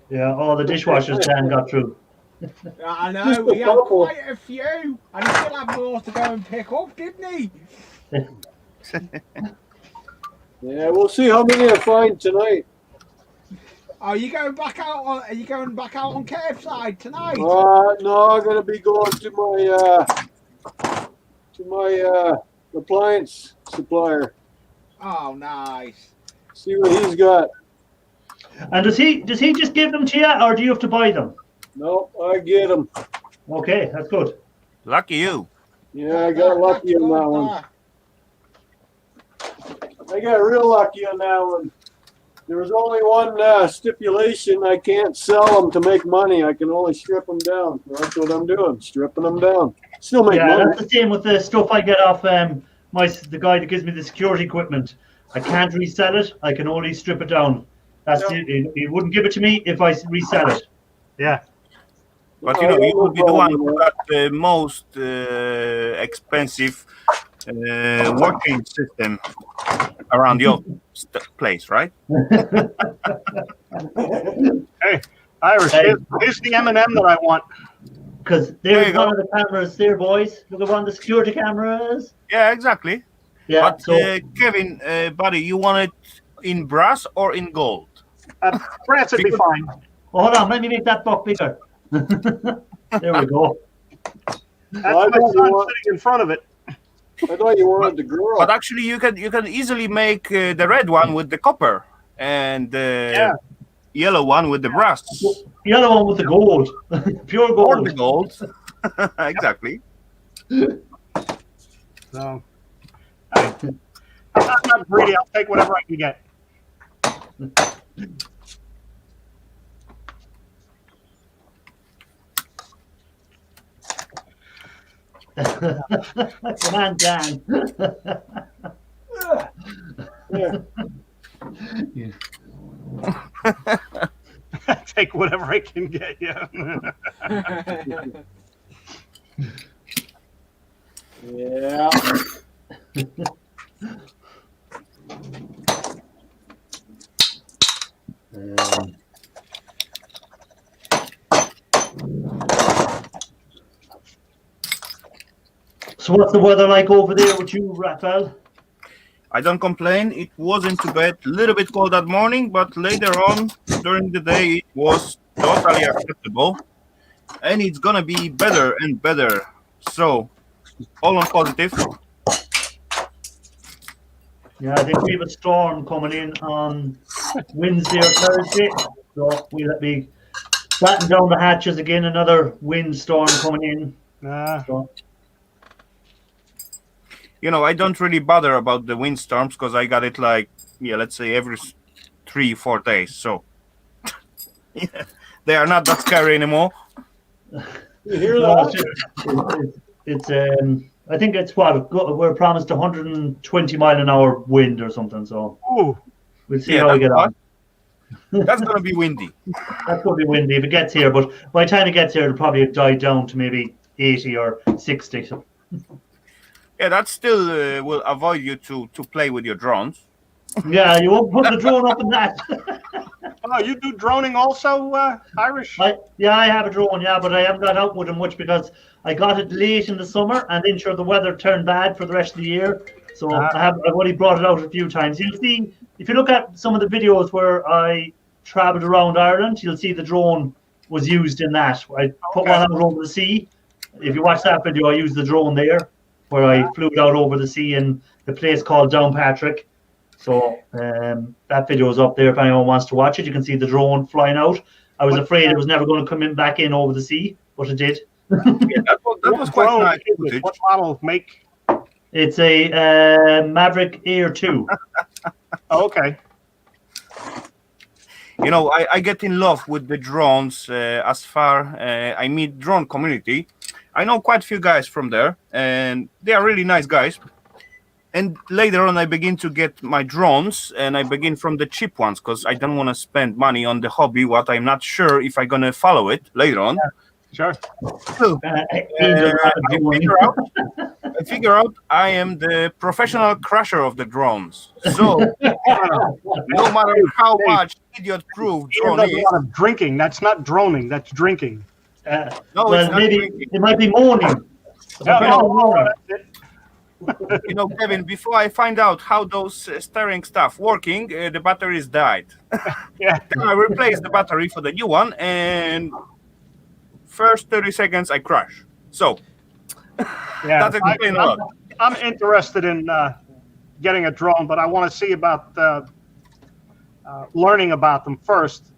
yeah. All the dishwashers Dan got through. I Just know, a he had couple. quite a few. And he still had more to go and pick up, didn't he? Yeah, we'll see how many I find tonight. Are you going back out on Curbside tonight? No, I'm gonna be going to my appliance supplier. Oh, nice. See what he's got. And does he just give them to you, or do you have to buy them? No, I get them. Okay, that's good. Lucky you. Yeah, I got lucky on that one. I got real lucky on that one. There was only one stipulation. I can't sell them to make money. I can only strip them down. That's what I'm doing, stripping them down. Still make Yeah, money. that's the same with the stuff I get off the guy that gives me the security equipment. I can't resell it. I can only strip it down. That's it. He wouldn't give it to me if I resell it. Yeah. But you know, you will be the one who got the most expensive working system around your place, right? Hey, Irish, here's the M&M that I want. Because There there's you go. one of the cameras there, boys. Look at one of the security cameras. Yeah, exactly. Yeah, But so Kevin, buddy, you want it in brass or in gold? France would be fine. hold on, let me make that buck bigger. There we go. That's Well, my I son want- sitting in front of it. I thought you wanted the girl. But actually, you can easily make the red one with the copper and the yellow one with the brass The other one with the gold. Pure or the gold. gold. Exactly. So, I'm not greedy. I'll take whatever I can get. Come on, Dan. Yeah. take whatever I can get. Yeah. Yeah. So what's the weather like over there with you, Raphael? I don't complain. It wasn't too bad. A little bit cold that morning, but later on during the day it was totally acceptable. And it's gonna be better and better. So, all on positive. Yeah, I think we have a storm coming in on Wednesday or Thursday. So we'll be batten down the hatches again. Another windstorm coming in. So, You know, I don't really bother about the windstorms because I got it like, yeah, let's say every 3-4 days. So, yeah, they are not that scary anymore. You hear no, that? it's I think it's what we're promised 120 mile an hour wind or something. So Ooh. we'll see Yeah, how we get on. That's gonna be windy. That's going to be windy if it gets here, but by the time it gets here, it'll probably die down to maybe 80 or 60. So. Yeah, that still will avoid you to play with your drones. Yeah, you won't put the drone up in that. Oh, you do droning also, Irish? I have a drone, yeah, but I haven't got out with it much because I got it late in the summer, and then sure the weather turned bad for the rest of the year. So I've only brought it out a few times. You'll see if you look at some of the videos where I traveled around Ireland, you'll see the drone was used in that. I put one out over the sea. If you watch that video, I used the drone there, where I flew it out over the sea in the place called Downpatrick. So that video is up there if anyone wants to watch it. You can see the drone flying out. I was afraid it was never going to come in back in over the sea, but it did. Yeah, that was quite Drone nice is it? footage. What model make? It's a Maverick Air 2. Oh, okay. You know, I get in love with the drones as far I meet drone community. I know quite a few guys from there, and they are really nice guys. And later on, I begin to get my drones, and I begin from the cheap ones because I don't want to spend money on the hobby. What I'm not sure if I'm gonna follow it later on. Sure. So, I figure out I am the professional crusher of the drones. So no matter how much idiot-proof Ian drone does is, a lot of drinking. That's not droning. That's drinking. no, Well, it's not maybe drinking. it might be moaning. You know, Kevin, before I find out how those steering stuff working, the batteries died. Yeah. Then I replaced the battery for the new one, and first 30 seconds I crash. So Yeah. that's explains a lot. I'm interested in getting a drone, but I want to see about learning about them first.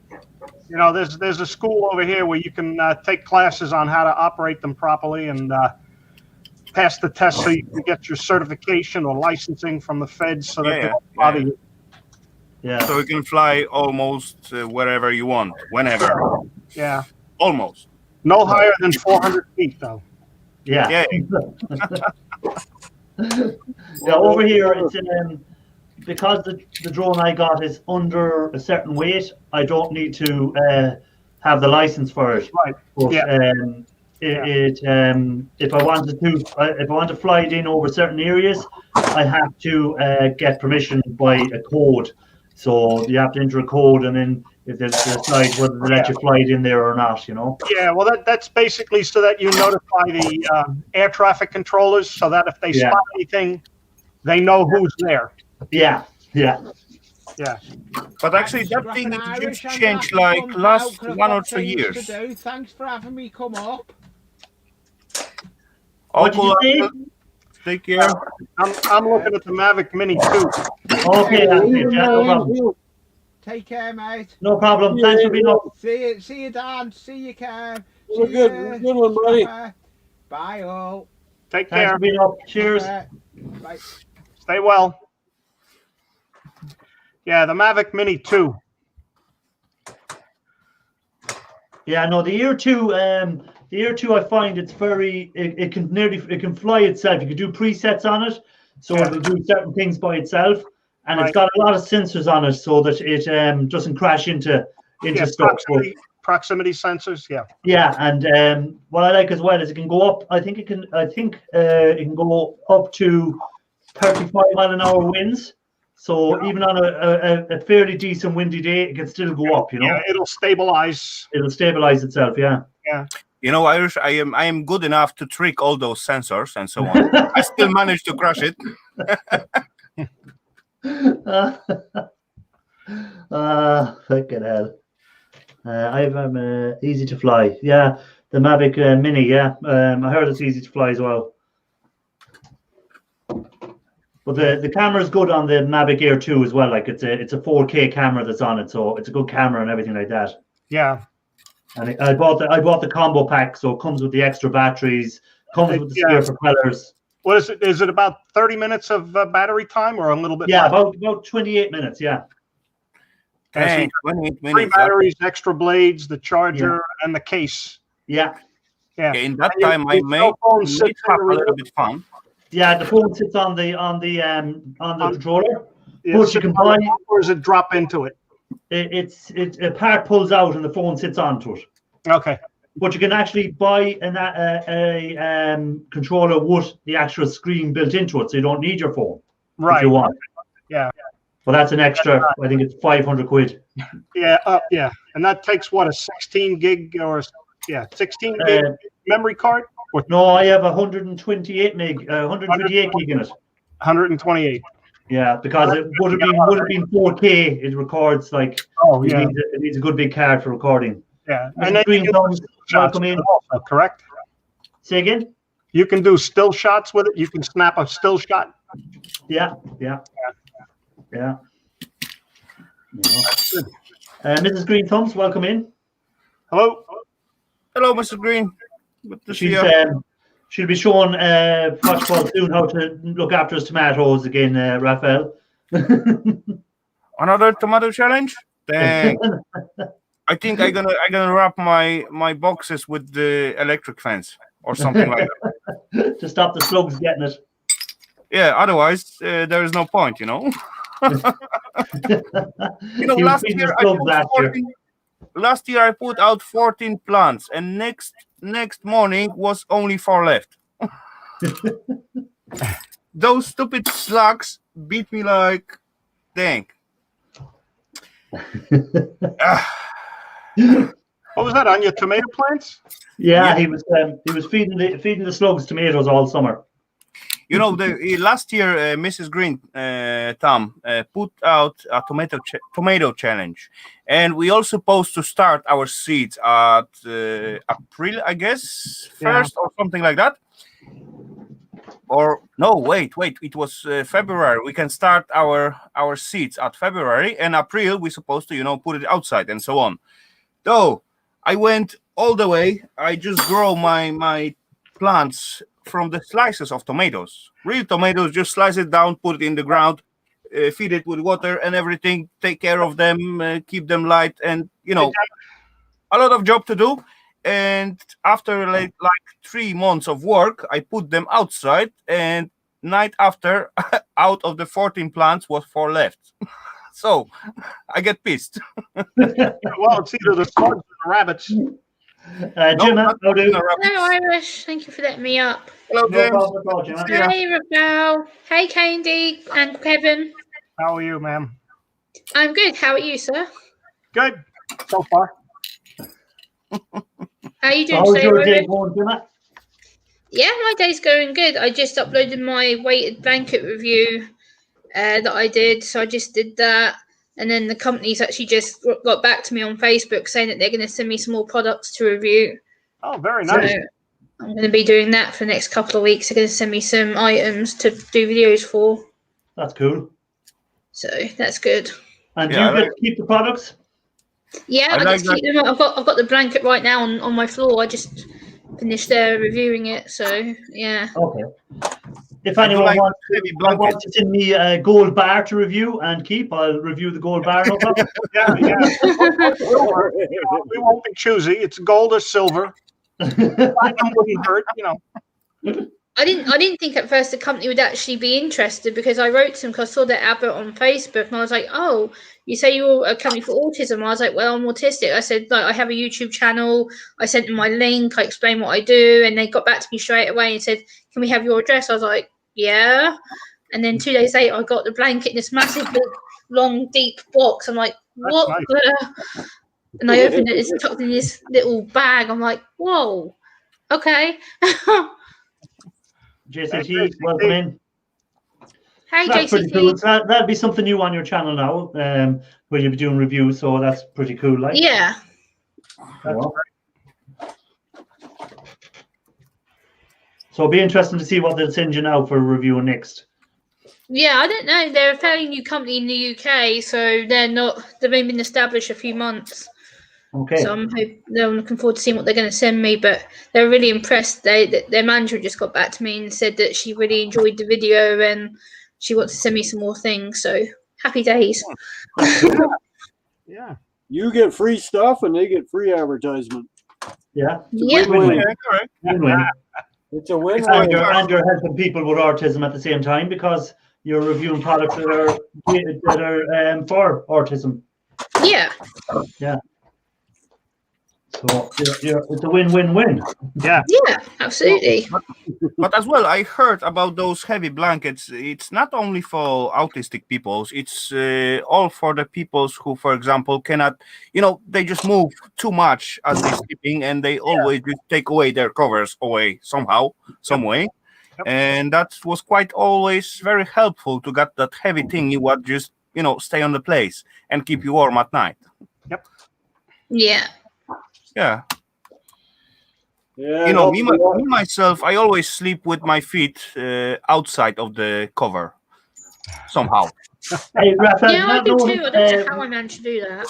You know, there's a school over here where you can take classes on how to operate them properly and pass the test so you can get your certification or licensing from the feds so that they don't bother you. Yeah. So you can fly almost wherever you want, whenever. Yeah. Almost. No higher than 400 feet, though. Yeah. Yeah. Yeah, over here it's because the drone I got is under a certain weight. I don't need to have the license for it. Right. But, Yeah. if I want to fly it in over certain areas, I have to get permission by a code. So you have to enter a code, and then if they decide whether they let you fly it in there or not, you know. Yeah, well, that's basically so that you notify the air traffic controllers so that if they spot anything, they know who's there. Yeah. Yeah. But actually, that thing just changed like last 1 or 2 years. Thanks for having me come up. What did you say? Take care. I'm looking at the Mavic Mini 2. Okay, that's it. Yeah, no problem. Take care, mate. No problem. Thanks for being up. See you, Dan. See you, Kev. Have a good one, buddy. Bye, all. Take Thanks care. for being up. Cheers. Bye. Stay well. Yeah, the Mavic Mini 2. Yeah, no, the Air 2, I find it's very, it can fly itself. You can do presets on it, so it'll do certain things by itself, and it's got a lot of sensors on it so that it doesn't crash into into stuff. So, proximity sensors. Yeah. yeah, and what I like as well is it can go up. I think it can go up to 35-mile-an-hour winds. So even on a fairly decent windy day, it can still go up. Yeah, it'll stabilize. It'll stabilize itself. Yeah. Yeah. You know, Irish, I am good enough to trick all those sensors and so on. I still managed to crash it. Fucking hell. I'm easy to fly. Yeah, the Mavic Mini. Yeah, I heard it's easy to fly as well. But the camera is good on the Mavic Air 2 as well. Like it's a 4K camera that's on it, so it's a good camera and everything like that. Yeah. And I bought the combo pack, so it comes with the extra batteries, comes with the spare propellers. What is it? Is it about 30 minutes of battery time or a little bit? Yeah, less? about 28 minutes. Yeah. Dang, 28 3 minutes. batteries, extra blades, the charger, and the case. Yeah. Yeah. In that And time, I your may cell phone sits have in a the little bit fun. Yeah, the phone sits on the controller. Is But you can buy or does it drop into it? it's a part pulls out and the phone sits onto it. Okay. But you can actually buy a controller with the actual screen built into it, so you don't need your phone Right. if you want. Yeah. But that's an extra. I think it's 500 quid. Yeah. Yeah. And that takes what, a 16 gig or 16 gig memory card? Or No, I have 128 gig in it. 128. Yeah, because it would have been 4K. It records like Oh it yeah. needs a good big card for recording. Yeah. Mr. And then you Green can Thumbs, do still shots welcome in. also, correct? Say again? You can do still shots with it. You can snap a still shot. Yeah. Mrs. Green Thumbs, welcome in. Hello. Hello, Mr. Green. Good to see She's you. she'll be showing Foxball soon how to look after his tomatoes again, Raphael. Another tomato challenge? Dang. I think I'm gonna wrap my boxes with the electric fence or something like that. To stop the slugs getting it. Yeah, otherwise there is no point, you know. You know, He was feeding the slugs last year I put out 14 plants, and next morning was only 4 left. Those stupid slugs beat me like, dang. What was that on your tomato plants? Yeah, he was feeding the slugs tomatoes all summer. You know, last year, Mrs. Green, Tom, put out a tomato challenge, and we all supposed to start our seeds at April, I guess, 1st or something like that. Or no, wait, it was February. We can start our seeds at February, and April we supposed to, you know, put it outside and so on. Though I went all the way, I just grow my plants from the slices of tomatoes. Real tomatoes, just slice it down, put it in the ground, feed it with water and everything, take care of them, keep them light, and you know, a lot of job to do. And after like 3 months of work, I put them outside, and night after, out of the 14 plants was 4 left. So I get pissed. Well, it's either the slugs or the rabbits. Jim, how do you? Hello, Irish. Thank you for letting me up. Hello, No James. problem at all, Jim. Hey, Raquel. Hey, Candy and Kevin. How are you, ma'am? I'm good. How are you, sir? Good. So far. How are you doing How's today, your day Irish? going, Jim? Yeah, my day's going good. I just uploaded my weighted blanket review that I did. So I just did that. And then the company's actually just got back to me on Facebook saying that they're going to send me some more products to review. Oh, very nice. So I'm going to be doing that for the next couple of weeks. They're going to send me some items to do videos for. That's cool. So that's good. And Yeah, do you get to keep the products? Yeah, I I like just keep them. I've got the blanket right now on my floor. I just finished reviewing it. So yeah. Okay. If I do anyone like wants, heavy blankets. wants to send me a gold bar to review and keep, I'll review the gold bar. No problem. Yeah. Silver. You know, we won't be choosy. It's gold or silver. Platinum wouldn't hurt, you know. I didn't think at first the company would actually be interested, because I wrote to them because I saw their advert on Facebook and I was like, oh, you say you're a company for autism. I was like, well, I'm autistic. I said, like, I have a YouTube channel. I sent them my link. I explained what I do, and they got back to me straight away and said, can we have your address? I was like, yeah. And then 2 days later, I got the blanket in this massive, big, long, deep box. I'm like, what nice. the? And I opened it. It's tucked in this little bag. I'm like, whoa, okay. JCT, welcome in. Hey, That's pretty JCT. cool. So that'd be something new on your channel now, where you'll be doing reviews. So that's pretty cool. Like, Yeah. that's so it'll be interesting to see what they'll send you now for review next. Yeah, I don't know. They're a fairly new company in the UK, so they've only been established a few months. Okay. So I'm looking forward to seeing what they're going to send me. But they're really impressed. Their manager just got back to me and said that she really enjoyed the video and she wants to send me some more things. So happy days. Yeah. You get free stuff and they get free advertisement. Yeah. Yeah. Win-win. Yeah, correct. Win-win. It's a win-win. And you're helping people with autism at the same time, because you're reviewing products that are for autism. Yeah. Yeah. So it's a win-win-win. Yeah. Yeah, absolutely. But as well, I heard about those heavy blankets. It's not only for autistic people. It's all for the peoples who, for example, cannot, they just move too much as they're sleeping, and they always just take away their covers away somehow, some way. Yep. And that was quite always very helpful to get that heavy thing. You would just, stay on the place and keep you warm at night. Yeah. Yeah. Yeah, Me myself, I always sleep with my feet outside of the cover somehow. Hey, Raphael, Yeah, I not do knowing, too. I don't know how I managed to do that.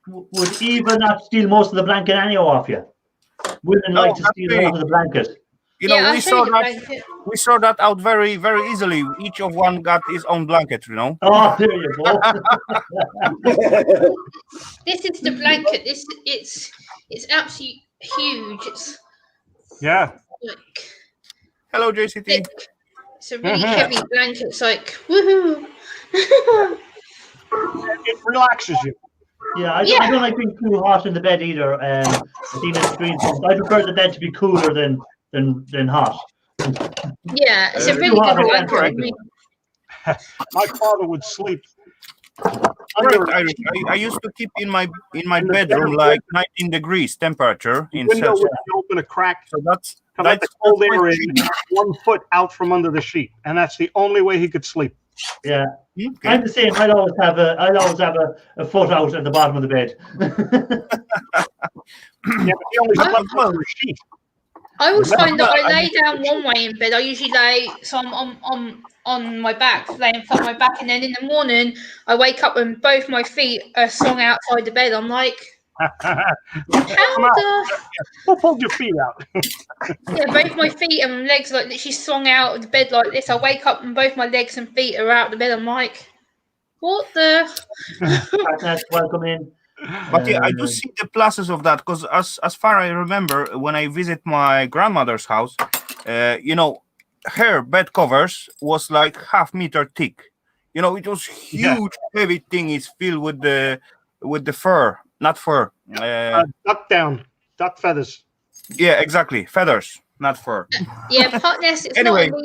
would Eva not steal most of the blanket anyhow off you? Women like to steal a lot of the blanket. I'll we show saw you the that. blanket. We saw that out very, very easily. Each of one got his own blanket. Oh, there you go. This is the blanket. It's absolutely huge. It's Yeah. like Hello, JCT. thick. It's a really heavy blanket. It's like woohoo. It relaxes you. Yeah, I don't like being too hot in the bed either. I prefer the bed to be cooler than hot. Yeah, it's a Too really hot, good I can't blanket. drink My father would sleep Correct, under Irish. I used to keep in my bedroom like 19 degrees temperature the in window Celsius. would be open a crack So that's to let the that's cold quite air in cheap. 1 foot out from under the sheet, and that's the only way he could sleep. Yeah, Okay. I'm the same. I'd always have a foot out at the bottom of the bed. Yeah, but he only slept under the sheet. I always Well, find that I I lay down one way in bed. I usually I'm on my back, laying flat on my back, and then in the morning I wake up and both my feet are swung outside the bed. I'm like, how the? Who pulled your feet out? Yeah, both my feet and legs like literally swung out of the bed like this. I wake up and both my legs and feet are out of the bed. I'm like, what the? That's welcome in. But yeah, I do see the pluses of that, because as far I remember, when I visit my grandmother's house, her bed covers was like half meter thick. It was huge, heavy thing. Is filled with the fur, not fur. Duck feathers. Yeah, exactly, feathers, not fur. Yeah, partners. It's Anyway, not a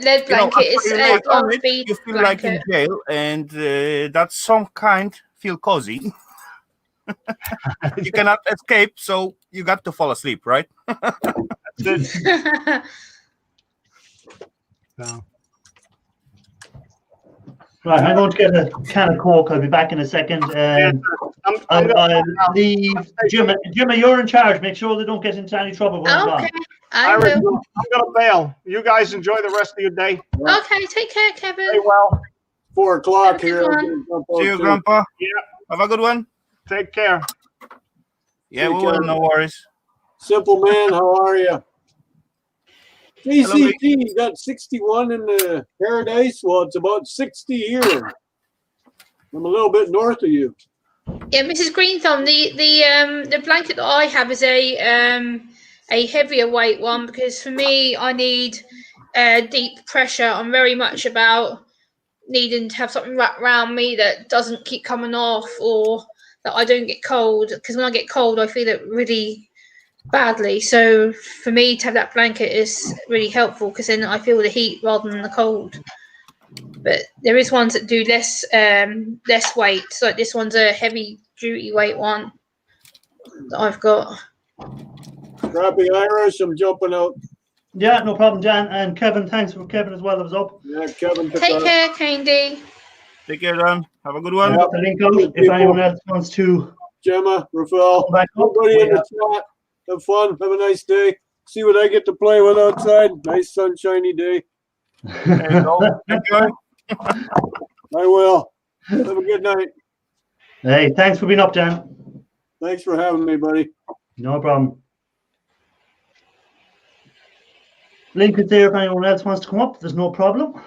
lead blanket. It's after you a lay on glass it, bead you feel like in blanket. jail, and that's some kind feel cozy. You cannot escape, so you got to fall asleep, right? So, Right, I'm going to get a can of Coke. I'll be back in a second. I'll leave Jimmy. Jimmy, you're in charge. Make sure they don't get into any trouble when I'm Okay, gone. I Irish, will. I'm gonna bail. You guys enjoy the rest of your day. Okay, take care, Stay Kevin. well. 4 o'clock Have a here. good I'm gonna jump See you, on too. Grandpa. Yeah. Have a good one. Take care. Yeah, we Take will. care. No worries. Simple man, how are you? Hello, JCT, you got 61 in the Paradise. Well, it's about 60 here. I'm a little bit north of you. Yeah, Mrs. Greenthumb, the blanket that I have is a heavier weight one, because for me I need deep pressure. I'm very much about needing to have something wrapped around me that doesn't keep coming off, or that I don't get cold, because when I get cold I feel it really badly. So for me to have that blanket is really helpful, because then I feel the heat rather than the cold. But there is ones that do less weight. So like this one's a heavy duty weight one that I've got. Crappy Irish, I'm jumping out. Yeah, no problem, Jan. And Kevin, thanks for Kevin as well. That was up. Yeah, Kevin. Take care, Candy. Take care, Dan. Have a good one. I'll put the link out if anyone else wants to. Gemma, Rafael, Back up. everybody in the chat. Have fun. Have a nice day. See what I get to play with outside. Nice sunshiny day. There you go. Enjoy. I will. Have a good night. Hey, thanks for being up, Jan. Thanks for having me, buddy. No problem. Link is there if anyone else wants to come up. There's no problem.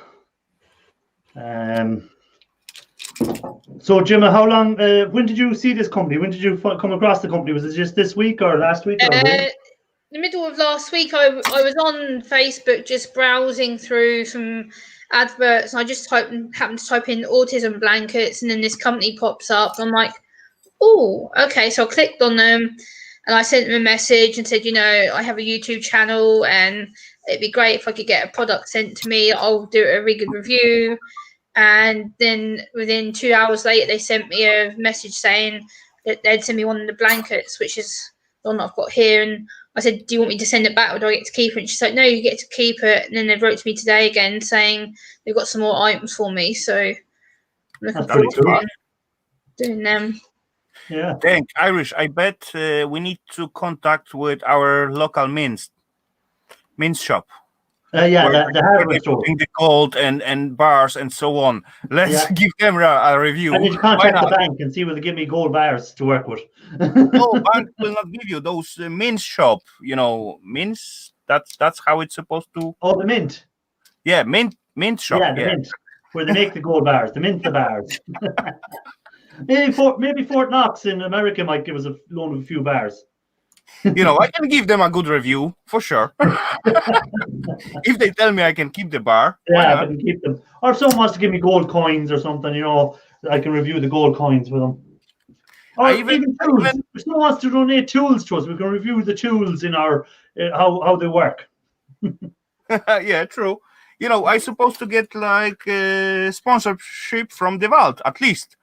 So, Gemma, how long? When did you see this company? When did you come across the company? Was it just this week or last week? Or The middle of last week, I was on Facebook just browsing through some adverts, and I just happened to type in autism blankets, and then this company pops up. I'm like, oh, okay. So I clicked on them, and I sent them a message and said, I have a YouTube channel, and it'd be great if I could get a product sent to me. I'll do a really good review. And then within 2 hours later, they sent me a message saying that they'd send me one of the blankets, which is the one I've got here. And I said, do you want me to send it back, or do I get to keep it? And she's like, no, you get to keep it. And then they wrote to me today again saying they've got some more items for me. So I'm looking forward to doing them. Yeah. Thank Irish. I bet we need to contact with our local mince shop. Yeah, the hardware store. The gold and bars and so on. Let's give them a review. I need to contact the bank and see whether they give me gold bars to work with. No, bank will not give you those mince shop. Mince. That's how it's supposed to. Oh, the mint. Yeah, mint shop. Yeah, the mint, where they make the gold bars, the bars. maybe Fort Knox in America might give us a loan of a few bars. I can give them a good review for sure. If they tell me I can keep the bar, yeah, I can keep them. Or if someone wants to give me gold coins or something, I can review the gold coins with them. Or even tools. If someone wants to donate tools to us, we can review the tools in our how they work. Yeah, true. I supposed to get like sponsorship from DeWalt at least.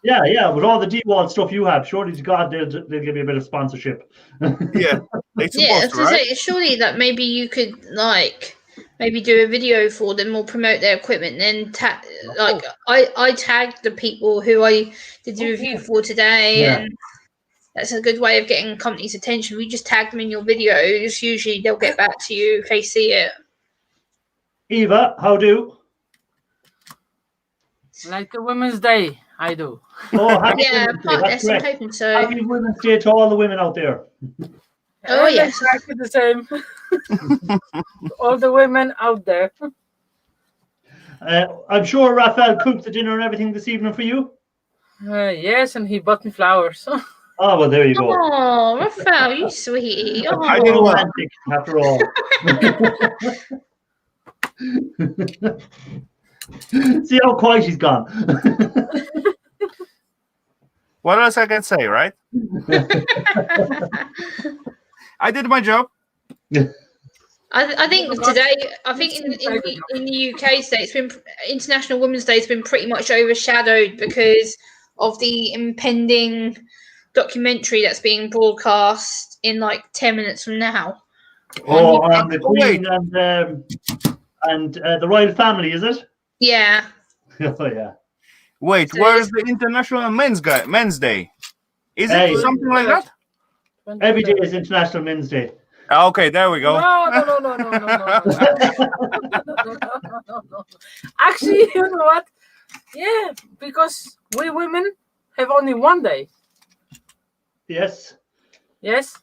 Yeah, with all the DeWalt stuff you have, surely to God they'll give you a bit of sponsorship. Yeah, they supposed to, right? Surely that maybe you could maybe do a video for them or promote their equipment, and then I tagged the people who I did the review for today, and that's a good way of getting companies' attention. We just tag them in your videos. Usually they'll get back to you if they see it. Eva, how do? Like a Women's Day, I do. Oh, happy Yeah, Women's Day. That's I'm correct. hoping so. Happy Women's Day to all the women out there. Oh, yes. Exactly the same. All the women out there. I'm sure Raphael cooked the dinner and everything this evening for you. Yes, and he bought me flowers. Oh, well, there you go. Oh, Raphael, you sweetie. Oh. I'm romantic, after all. See how quiet she's gone. What else I can say, right? I did my job. I think today, in the UK state, it's been International Women's Day has been pretty much overshadowed because of the impending documentary that's being broadcast in like 10 minutes from now. Oh, the Queen and the royal family, is it? Yeah. Oh, yeah. Wait, So where's the International Men's Day? Is it something like that? Every day is International Men's Day. Okay, there we go. No. Actually, you know what? Yeah, because we women have only one day. Yes. Yes.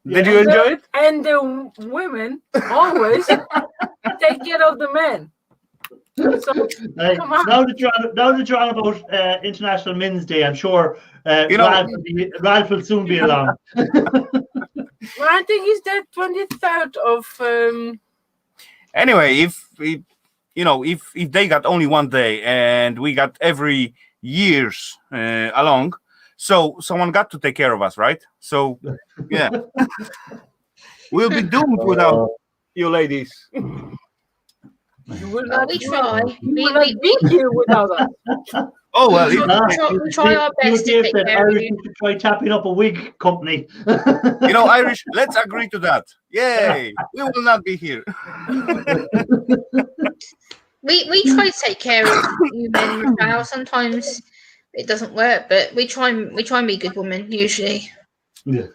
Did you enjoy it? And the women always take care of the men. So, come on. Now that you're on about International Men's Day, I'm sure Ralph will soon be along. Well, I think it's the 23rd of Anyway, if they got only one day and we got every years along, so someone got to take care of us, right? So yeah, we'll be doomed without you ladies. You will not, We try. you will not be here without us. Oh well, We try our best to take care of Irish you. should try tapping up a wig company. Irish. Let's agree to that. Yay! We will not be here. We try to take care of you men, Rafael. Sometimes it doesn't work, but we try and be good women usually. You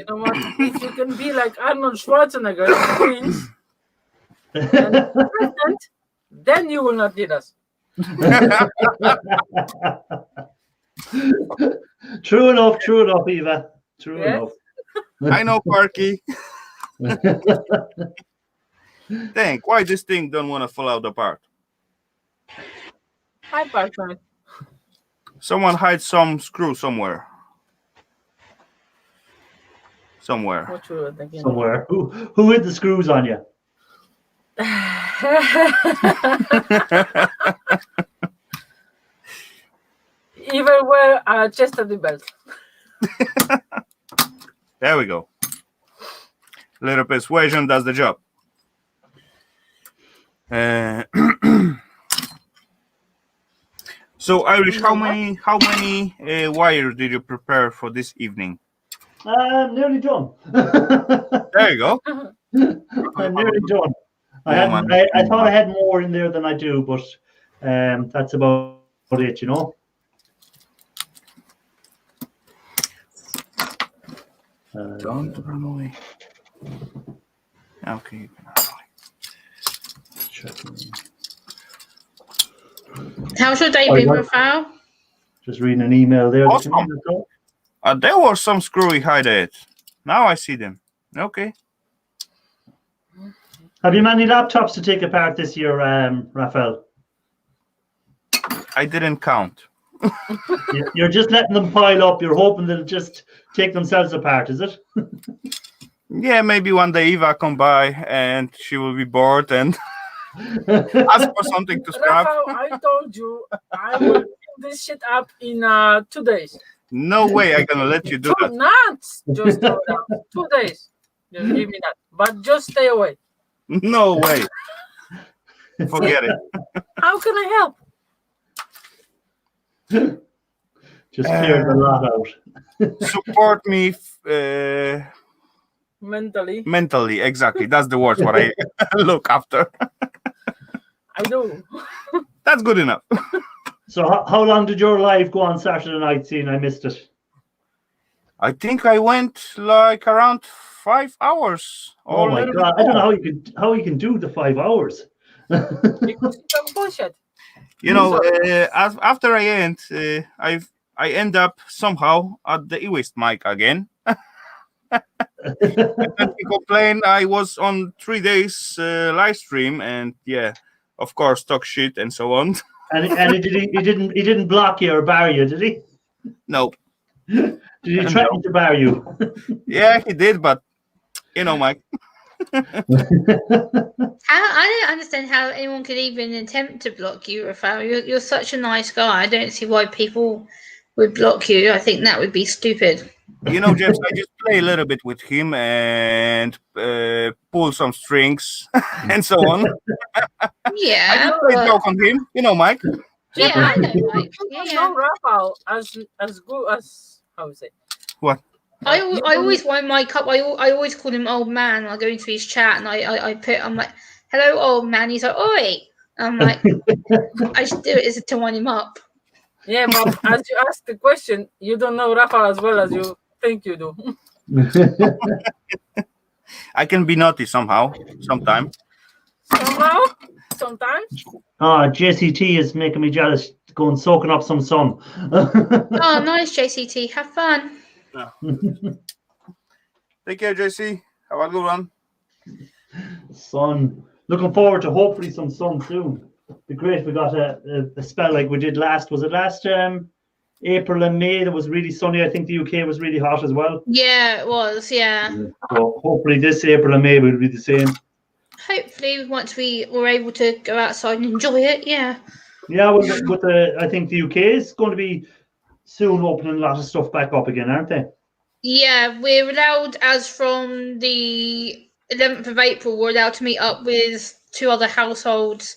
know what? If you can be like Arnold Schwarzenegger, Queens, and president, then you will not need us. True enough, Eva. True Yeah. enough. I know, Parky. Dang, why this thing don't want to fall out apart? Hi, Parker. Someone hide some screw somewhere. Somewhere. What you were thinking? Somewhere. Who hid the screws on you? Even wear a chest of the belt. There we go. Little persuasion does the job. So Irish, how many wires did you prepare for this evening? I'm nearly done. There you go. I'm nearly done. I thought I had more in there than I do, but that's about it, you know. Don't run away. Okay, you can run away. How's your day been, Rafael? Just reading an email there. Awesome. There were some screwy hided. Now I see them. Okay. Have you many laptops to take apart this year, Rafael? I didn't count. You're just letting them pile up. You're hoping they'll just take themselves apart, is it? Yeah, maybe one day Eva come by and she will be bored and ask for something to scrap. Rafael, I told you I will clean this shit up in 2 days. No way I'm gonna let you do that. Not just throw it out. 2 days. Just give me that. But just stay away. No way. Forget it. How can I help? Just clear the lot out. Support me Mentally. exactly. That's the word what I look after. I do. That's good enough. So how long did your live go on Saturday night, seeing I missed it? I think I went like around 5 hours. Oh my God. I don't know how you can do the 5 hours. Because it's some bullshit. You know, after I end, I end up somehow at the e-waste mic again. And then he complained I was on 3 days live stream, and yeah, of course, talk shit and so on. And he didn't block you or bar you, did he? No. Did he threaten to bar you? Yeah, he did, but you know, Mike. I don't understand how anyone could even attempt to block you, Rafael. You're such a nice guy. I don't see why people would block you. I think that would be stupid. You know, James, I just play a little bit with him and pull some strings and so on. Yeah. I just play joke on him. You know, Mike. Yeah, I know, Mike. I Yeah. know Rafael as good as, how is it? What? I always wind Mike up. I always call him old man. I go into his chat and I'm like, hello, old man. He's like, oi. I'm like, I should do it to wind him up. Yeah, but as you ask the question, you don't know Rafael as well as you think you do. I can be naughty somehow, sometimes. Sometimes. JCT is making me jealous. Going soaking up some sun. Oh, nice, JCT. Have fun. Take care, JC. Have a good one. Sun. Looking forward to hopefully some sun soon. Be great if we got a spell like we did last. Was it last April and May? That was really sunny. I think the UK was really hot as well. Yeah, it was. Yeah. So hopefully this April and May will be the same. hopefully once we were able to go outside and enjoy it, yeah. Yeah, well, I think the UK is going to be soon opening a lot of stuff back up again, aren't they? Yeah, we're allowed, as from the 11th of April, we're allowed to meet up with 2 other households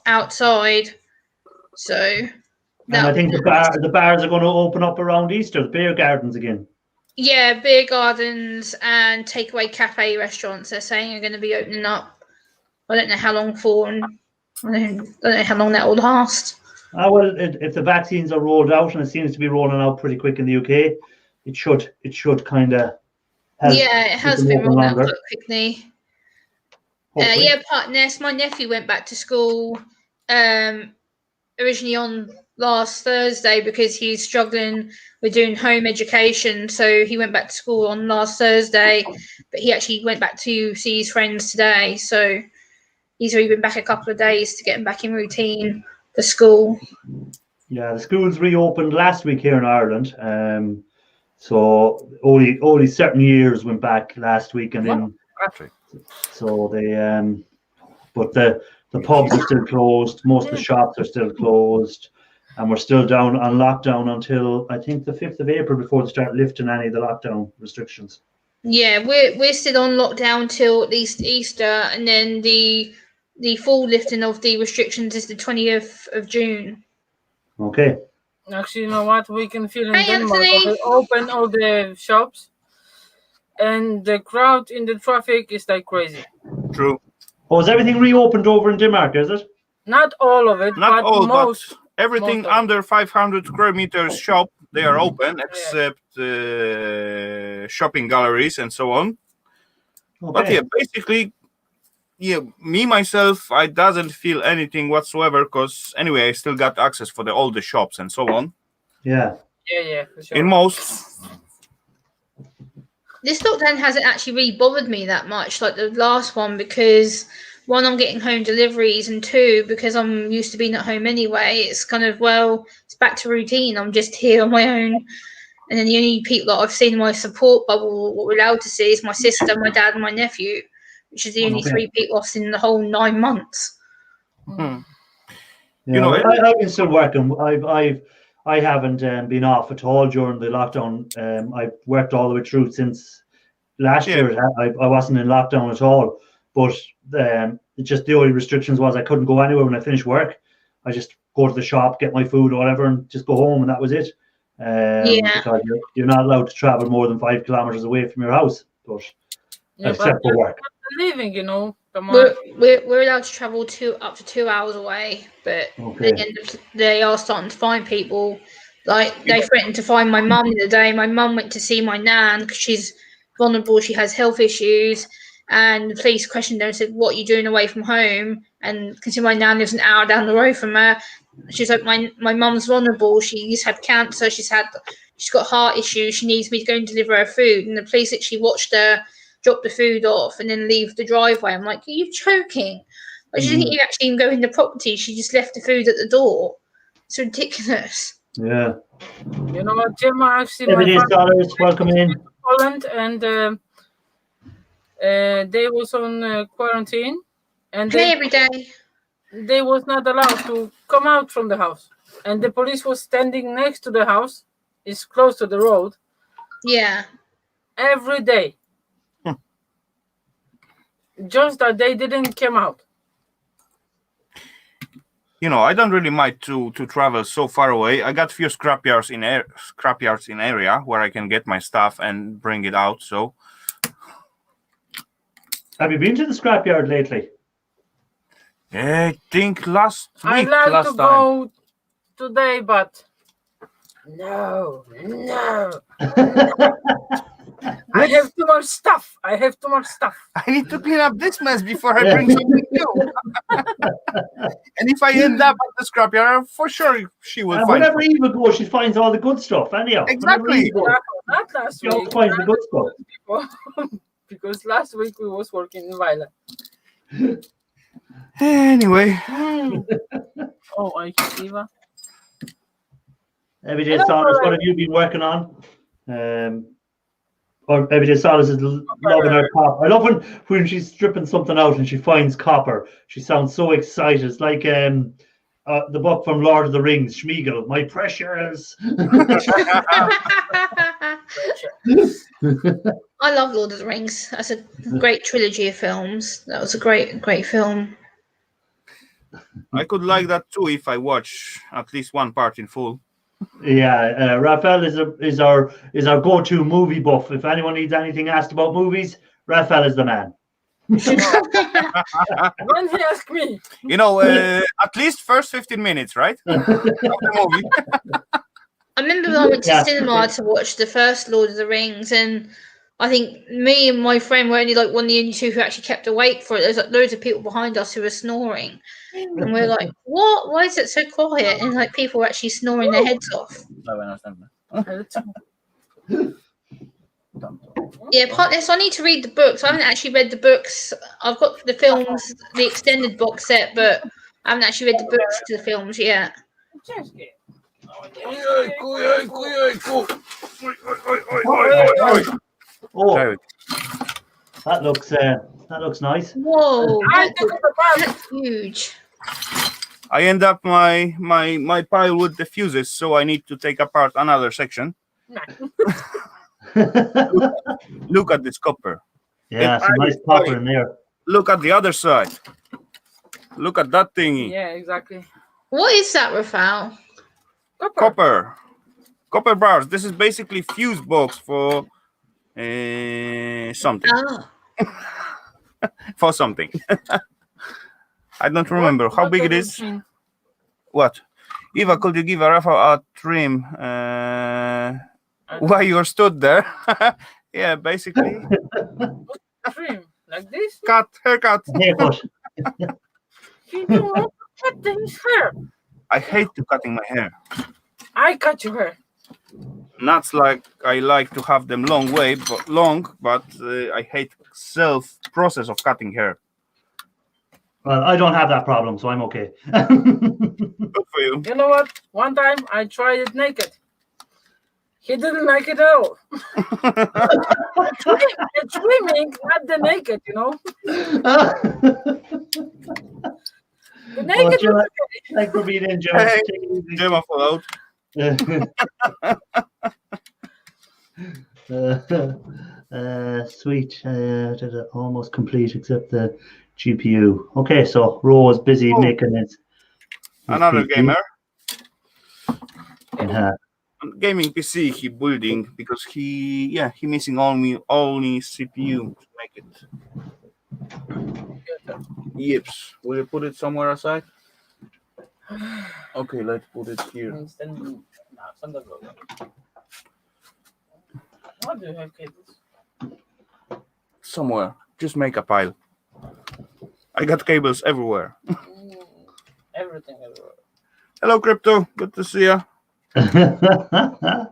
outside. So, And I think the bars are going to open up around Easter, the beer gardens again. yeah, beer gardens and takeaway cafe restaurants, they're saying, are going to be opening up. I don't know how long for, and I don't know how long that will last. Well, if the vaccines are rolled out, and it seems to be rolling out pretty quick in the UK, it should kind of help. Yeah, it has been rolled out quite quickly. Hopefully. My nephew went back to school originally on last Thursday because he's struggling with doing home education. So he went back to school on last Thursday, but he actually went back to see his friends today. So he's only been back a couple of days to get him back in routine for school. Yeah, the schools reopened last week here in Ireland. So only certain years went back last week, and then so they but the pubs are still closed, most of the shops are still closed, and we're still down on lockdown until I think the 5th of April before they start lifting any of the lockdown restrictions. Yeah, we're still on lockdown till at least Easter, and then the full lifting of the restrictions is the 20th of June. Okay. Actually, you know what? We can feel in Hey, Denmark. Anthony. They open all the shops, and the crowd in the traffic is like crazy. True. Oh, is everything reopened over in Denmark, is it? Not all of it, Not but all, most. but everything most of under 500 square meters shop, they are open, except shopping galleries and so on. Okay. But yeah, basically, me myself, I doesn't feel anything whatsoever because anyway, I still got access for all the shops and so on. Yeah. Yeah, for sure. In most. This lockdown hasn't actually really bothered me that much, like the last one, because 1, I'm getting home deliveries, and 2, because I'm used to being at home anyway. It's kind of, it's back to routine. I'm just here on my own. And then the only people that I've seen in my support bubble, what we're allowed to see, is my sister, my dad, and my nephew, which is the only 3 people I've seen in the whole 9 months. Yeah, I've been still working. I haven't been off at all during the lockdown. I've worked all the way through since last year. I wasn't in lockdown at all, but just the only restrictions was I couldn't go anywhere when I finished work. I just go to the shop, get my food or whatever, and just go home, and that was it. Because you're not allowed to travel more than 5 kilometers away from your house, but except for work. Living, you know. We're allowed to travel up to 2 hours away, but they are starting to find people. Like, they threatened to find my mum the other day. My mum went to see my nan because she's vulnerable. She has health issues, and the police questioned her and said, "What are you doing away from home?" And because my nan lives an hour down the road from her, she's like, "My mum's vulnerable. She's had cancer. She's got heart issues. She needs me to go and deliver her food." And the police actually watched her drop the food off and then leave the driveway. I'm like, "Are you joking? Like, she didn't actually even go in the property. She just left the food at the door. It's ridiculous." Yeah. You know what, Jim? Actually, every day scholars welcome in Poland, and they was on quarantine, and every day they was not allowed to come out from the house, and the police was standing next to the house. It's close to the road. Yeah. Every day. Just that they didn't come out. You know, I don't really mind to travel so far away. I got a few scrapyards in area where I can get my stuff and bring it out. So, have you been to the scrapyard lately? I think last week. I'd like to go today, but no. I have too much stuff. I need to clean up this mess before I bring something new. And if I end up at the scrapyard, for sure she will find. Whenever Eva goes, she finds all the good stuff. Anyhow, exactly. Not last week. She finds the good stuff. Because last week we was working in Vila. Anyway. Oh, I can Eva. Every day, Saunders, what have you been working on? Or maybe they saw this as loving her copper. I love when she's stripping something out and she finds copper. She sounds so excited. It's like the book from Lord of the Rings, Schmeagol, my precious. I love Lord of the Rings. That's a great trilogy of films. That was a great film. I could like that too if I watch at least one part in full. Yeah, Raphael is our go-to movie buff. If anyone needs anything asked about movies, Raphael is the man. When he asked me, You know, at least first 15 minutes, right? Of the movie. I remember when I went to cinema to watch the first Lord of the Rings, and I think me and my friend were only like one of the only two who actually kept awake for it. There's like loads of people behind us who were snoring, and we're like, "What? Why is it so quiet?" And like people were actually snoring their heads off. Yeah, partly. So I need to read the books. I haven't actually read the books. I've got the films, the extended box set, but I haven't actually read the books to the films yet. Oh, that looks nice. Whoa, that's huge. I end up my pile with the fuses, so I need to take apart another section. Look at this copper. Yeah, some nice copper in there. Look at the other side. Look at that thingy. yeah, exactly. What is that, Rafael? Copper bars. This is basically fuse box for something. Oh, For something. I don't remember how big it is. What? Eva, could you give a Rafa a trim while you stood there? Yeah, basically. Trim like this. Haircut. Haircut. You don't want to cut his hair. I hate to cutting my hair. I cut your hair. Not like I like to have them but I hate process of cutting hair. Well, I don't have that problem, so I'm okay. Good for you. You know what? One time I tried it naked. He didn't like it at all. It's swimming, not the naked, you know. The naked. Well, thanks for being in, Joe. Hey, Take it easy. Gemma fall out. Sweet. Almost complete except the GPU. Okay, so Ro is busy making his Another PC. gamer. Uh, Gaming PC he building because he missing only CPU to make it. Yips. Will you put it somewhere aside? Okay, let's put it here. What do you have cables? Somewhere. Just make a pile. I got cables everywhere. Everything everywhere. Hello, Crypto. Good to see you. I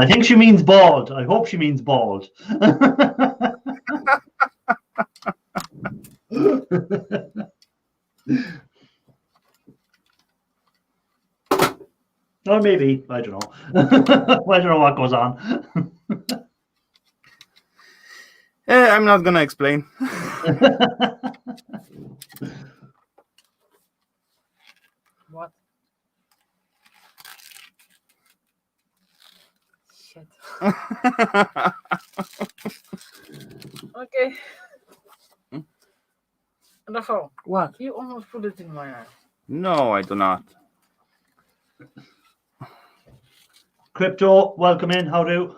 think she means bald. I hope she means bald. Or maybe, I don't know. I don't know what goes on. I'm not gonna explain. What? Shit. Okay. Rafael, What? you almost put it in my eye. No, I do not. Crypto, welcome in. How do?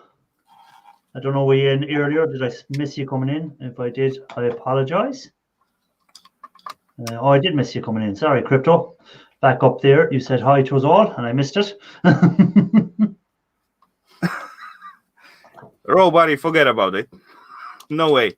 I don't know, were you in earlier? Did I miss you coming in? If I did, I apologize. I did miss you coming in. Sorry, Crypto. Back up there, you said hi to us all, and I missed it. Raw buddy, forget about it. No way.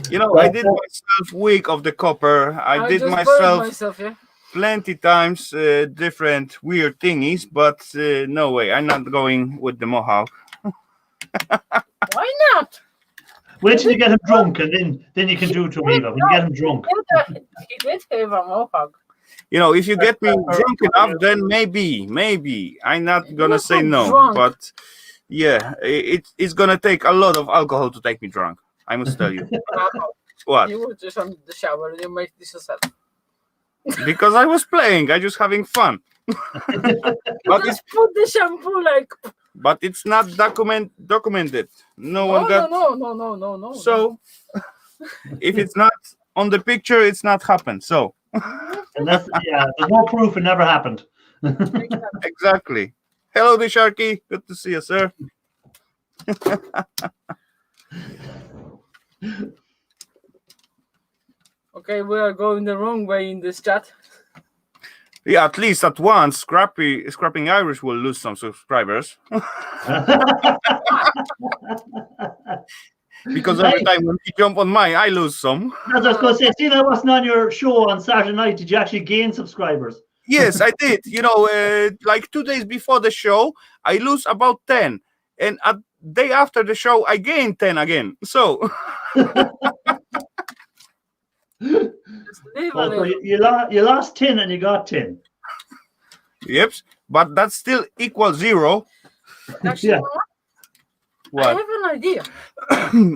You know, I did myself week of the copper. I did just myself yeah? plenty times different weird thingies, but no way. I'm not going with the Mohawk. Why not? Wait till you get him drunk, and then you can do it to me. When you get him drunk. He did have a Mohawk. You know, if you get me drunk enough, then maybe I'm not gonna say no. Drunk. But yeah, it's gonna take a lot of alcohol to take me drunk. I must tell you. What? You were just on the shower and you made this yourself. Because I was playing, I just having fun. But it's Just put the shampoo like. but it's not documented. No one got. No. So if it's not on the picture, it's not happened. So And that's there's no proof it never happened. exactly. Hello, the Sharky. Good to see you, sir. Okay, we are going the wrong way in this chat. Yeah, at least at once, Scrapping Irish will lose some subscribers. Because every time when you jump on mine, I lose some. As I was going to say, seeing I wasn't on your show on Saturday night, did you actually gain subscribers? Yes, I did. You know, like 2 days before the show, I lose about 10. And a day after the show, I gain 10 again. So Just leave Oh, so it. you lost 10 and you got 10. yep, but that still equals 0. Actually, Yeah. you know what? I What? have an idea.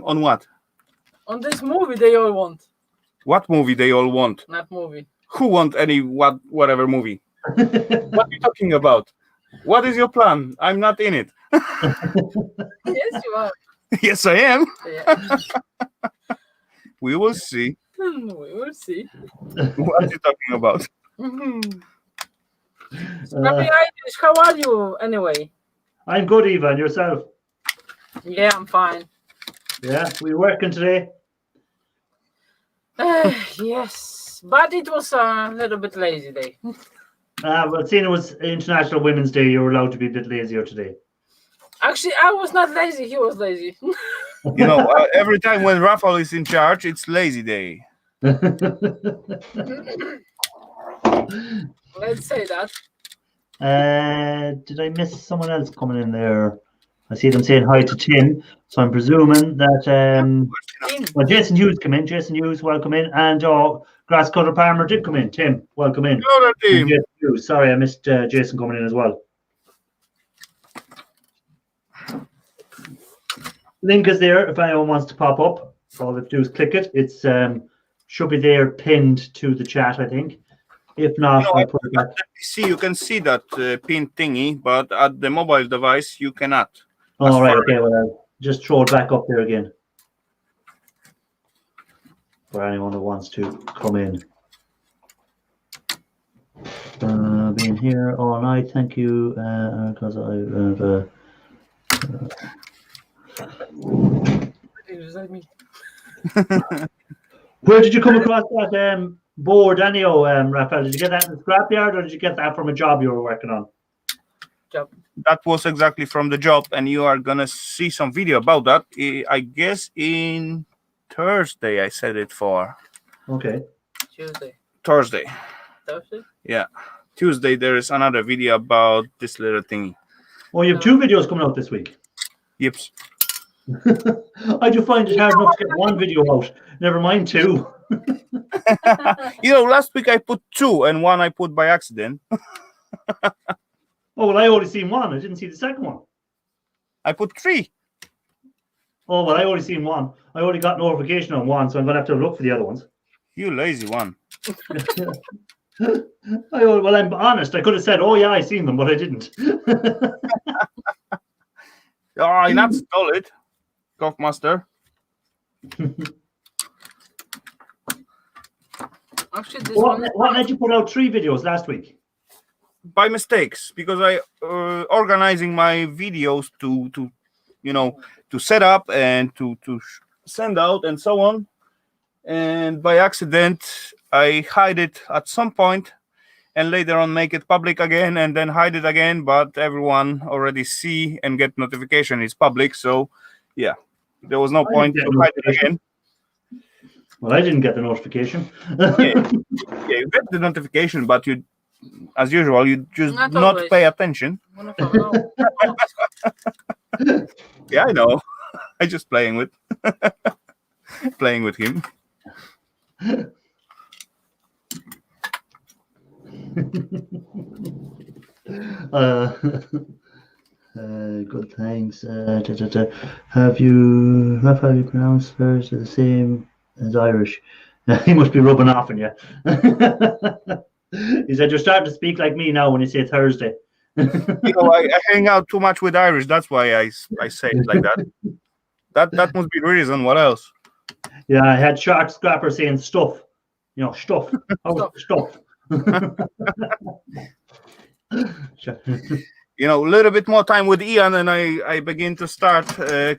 On what? On this movie they all want. What movie they all want? Not movie. Who want any whatever movie? What are you talking about? What is your plan? I'm not in it. Yes, you are. Yes, I am. Yeah. We will see. We will see. What are you talking about? Mhm. Scrappy Irish, how are you anyway? I'm good, Eva, and yourself? Yeah, I'm fine. Yeah, we working today? Yes, but it was a little bit lazy day. Well, seeing it was International Women's Day, you were allowed to be a bit lazier today. Actually, I was not lazy. He was lazy. You know, every time when Rafael is in charge, it's lazy day. Let's say that. Did I miss someone else coming in there? I see them saying hi to Tim, so I'm presuming that well, Jason Hughes come in. Jason Hughes, welcome in, and Grasscutter Palmer did come in. Tim, welcome in. Hello, team. Jason Hughes. Sorry, I missed Jason coming in as well. Link is there if anyone wants to pop up. All they have to do is click it. It's should be there pinned to the chat, I think. If not, No, I'll put it back. See, you can see that pin thingy, but at the mobile device, you cannot. All right, far- okay, well, I'll just throw it back up there again. For anyone that wants to come in. Been here all night, thank you, because I Is that me? Where did you come across that board anyhow, Raphael? Did you get that in the scrapyard or did you get that from a job you were working on? That was exactly from the job, and you are gonna see some video about that. I guess in Thursday. I said it for Okay. Tuesday. Thursday. Thursday? Yeah, Tuesday there is another video about this little thingy. Oh, you have 2 videos coming out this week. Yep. I do find it hard enough to get 1 video out. Never mind 2. You know, last week I put 2, and 1 I put by accident. Oh, well, I only seen 1. I didn't see the second one. I put 3. Oh, well, I only seen 1. I only got notification on 1, so I'm going to have to look for the other ones. You lazy one. Well, I'm honest. I could have said, oh, yeah, I seen them, but I didn't. Oh, I not stole it, Golfmaster. Actually, this one. What made you put out 3 videos last week? By mistakes, because I organizing my videos to you know, to set up and to send out and so on, and by accident I hide it at some point and later on make it public again and then hide it again, but everyone already see and get notification it's public, so yeah, there was no point to hide it again. Well, I didn't get the notification. Yeah, you get the notification, but you, as usual, you just Not not always. pay attention. Yeah, I know. I just playing with Good, thanks. Have you pronounced Thursday the same as Irish? He must be rubbing off on you. He said you're starting to speak like me now when you say Thursday. I hang out too much with Irish. That's why I say it like that. That must be the reason. What else? Yeah, I had Shark Scrapper saying stuff. Stuff. Oh, stuff. A little bit more time with Ian, and I begin to start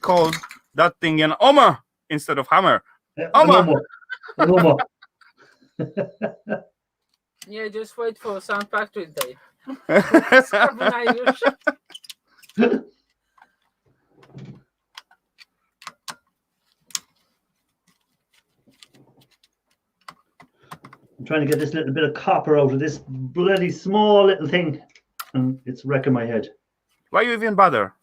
call that thing an Oma instead of hammer. Oma. Yeah, just wait for Sound Factory Day. I'm trying to get this little bit of copper out of this bloody small little thing, and it's wrecking my head. Why you even bother?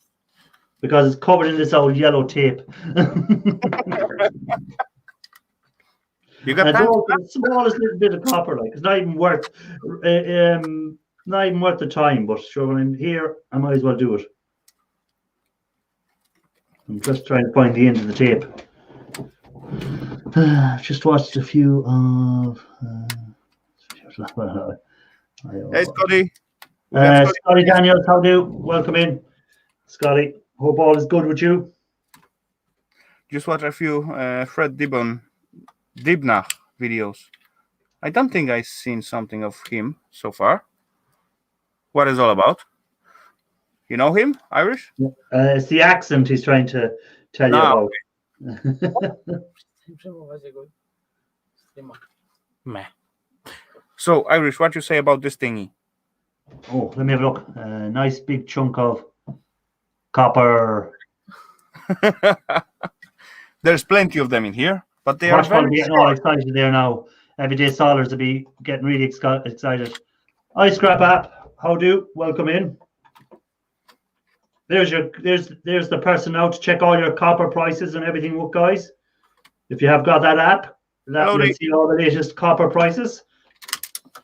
Because it's covered in this old yellow tape. You got the smallest little bit of copper, like it's not even worth the time. But sure, when I'm here, I might as well do it. I'm just trying to find the end of the tape. I've just watched a few of. Hey, Scotty. Scotty Daniels, how do? Welcome in, Scotty. Hope all is good with you. Just watch a few Fred Dibnach videos. I don't think I've seen something of him so far. What is all about? You know him, Irish? It's the accent he's trying to tell you about. Meh. So, Irish, what you say about this thingy? Oh, let me have a look. Nice big chunk of copper. There's plenty of them in here, but they are Watch very getting all excited there now. Everyday Solars will be getting really excited. iScrap app, how do? Welcome in. There's the person now to check all your copper prices and everything, guys. If you have got that app, you'll see all the latest copper prices.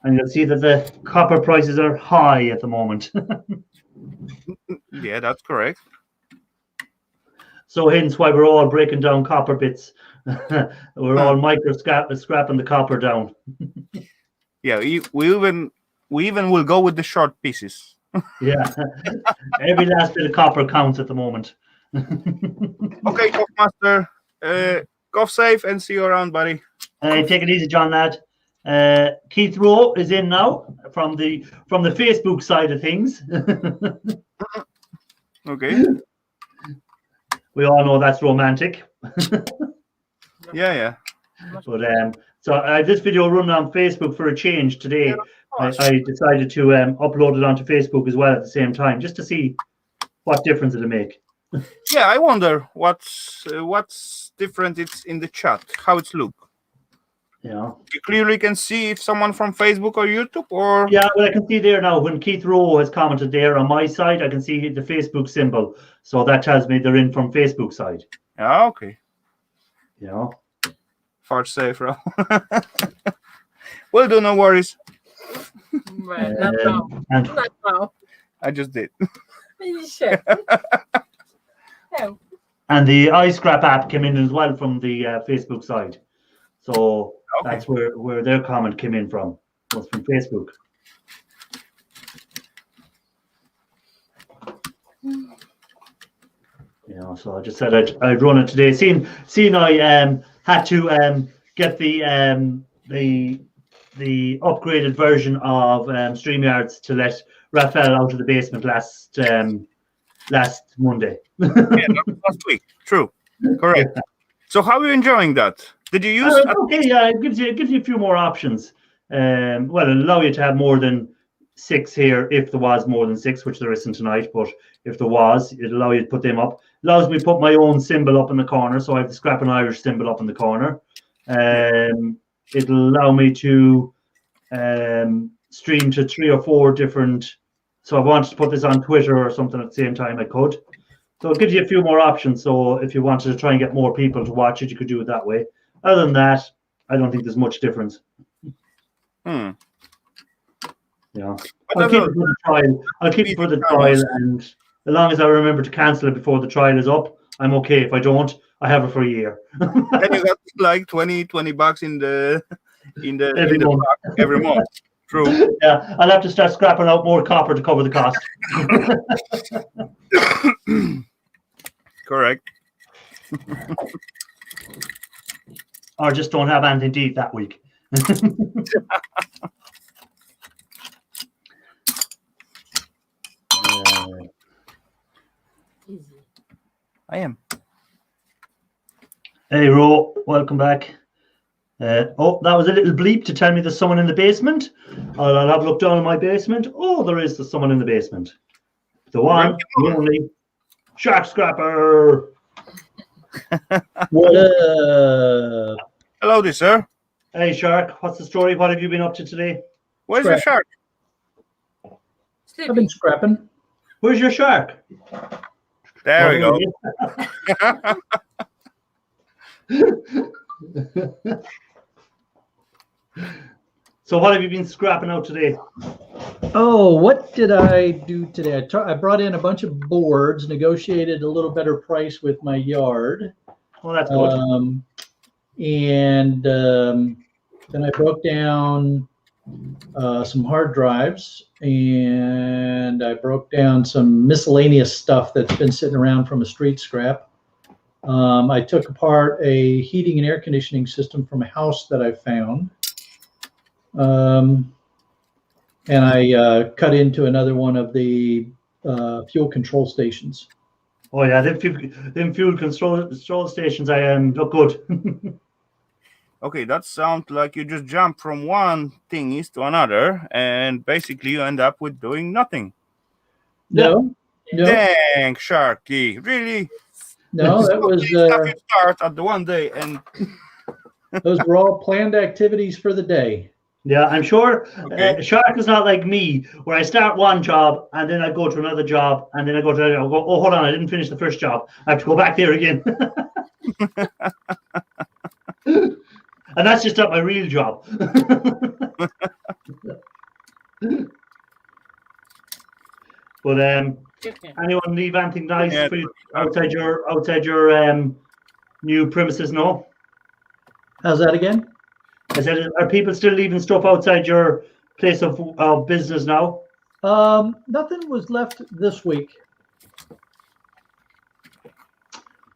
And you'll see that the copper prices are high at the moment. Yeah, that's correct. So hence why we're all breaking down copper bits. We're all scrapping the copper down. Yeah, we even will go with the short pieces. Yeah, every last bit of copper counts at the moment. Okay, Golf Master, golf safe and see you around, buddy. Take it easy, John lad. Keith Rowe is in now from the Facebook side of things. Okay. We all know that's romantic. Yeah. But so this video run on Facebook for a change today. Yeah, I decided to upload it onto Facebook as well at the same time, just to see what difference it'll make. Yeah, I wonder what's different. It's in the chat, how it's look. Yeah. You clearly can see if someone from Facebook or YouTube or. Yeah, well, I can see there now when Keith Rowe has commented there on my side, I can see the Facebook symbol, so that tells me they're in from Facebook side. Yeah, okay. Yeah. Far safer. Well, do no worries. Not now. I just did. And the iScrap app came in as well from the Facebook side. So that's where their comment came in from. Was from Facebook. You know, so I just said I'd run it today. Seeing I had to get the upgraded version of StreamYards to let Raphael out of the basement last Monday. Yeah, last week. True. Correct. So how are you enjoying that? Did you use? Okay, yeah, it gives you a few more options. Well, it'll allow you to have more than 6 here if there was more than 6, which there isn't tonight. But if there was, it'll allow you to put them up. Allows me to put my own symbol up in the corner, so I have the Scrap and Irish symbol up in the corner. It'll allow me to stream to 3 or 4 different. So if I wanted to put this on Twitter or something at the same time, I could. So it gives you a few more options. So if you wanted to try and get more people to watch it, you could do it that way. Other than that, I don't think there's much difference. Yeah. But I'll keep it for the trial. I'll keep it for the trial, and as long as I remember to cancel it before the trial is up, I'm okay. If I don't, I have it for a year. Then you got like 20 bucks in the Every month. pack every month. True. Yeah, I'll have to start scrapping out more copper to cover the cost. Correct. Or just don't have anything to eat that week. I am. Hey, Ro, welcome back. Oh, that was a little bleep to tell me there's someone in the basement. I'll have a look down in my basement. Oh, there is someone in the basement. The one, the only Shark Scrapper. What up? Hello there, sir. Hey, Shark, what's the story? What have you been up to today? Where's your shark? I've been scrapping. Where's your shark? There we go. So what have you been scrapping out today? Oh, what did I do today? I brought in a bunch of boards, negotiated a little better price with my yard. Oh, that's good. Then I broke down some hard drives, and I broke down some miscellaneous stuff that's been sitting around from a street scrap. I took apart a heating and air conditioning system from a house that I found. And I cut into another one of the fuel control stations. Oh yeah, them fuel control stations look good. Okay, that sounds like you just jump from one thingies to another, and basically you end up with doing nothing. No. Dang, Sharky, really? No, that was you start at the one day, and those were all planned activities for the day. Yeah, I'm sure Okay. Shark is not like me, where I start one job and then I go to another job and then I go to another. I'll go, oh, hold on, I didn't finish the first job. I have to go back there again. And that's just not my real job. But anyone leave anything nice Yeah. for you outside your new premises? No. How's that again? I said, are people still leaving stuff outside your place of business now? Nothing was left this week.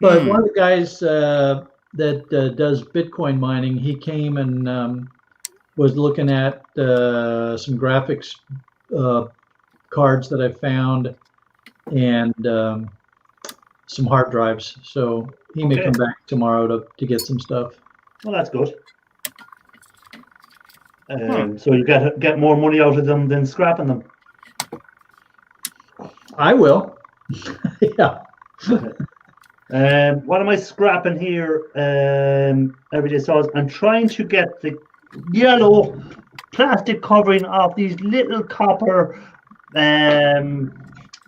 But one of the guys that does Bitcoin mining, he came and was looking at some graphics cards that I found and some hard drives. So he may come back tomorrow to get some stuff. Well, that's good. So you get more money out of them than scrapping them. I will. Yeah. What am I scrapping here every day? So I'm trying to get the yellow plastic covering of these little copper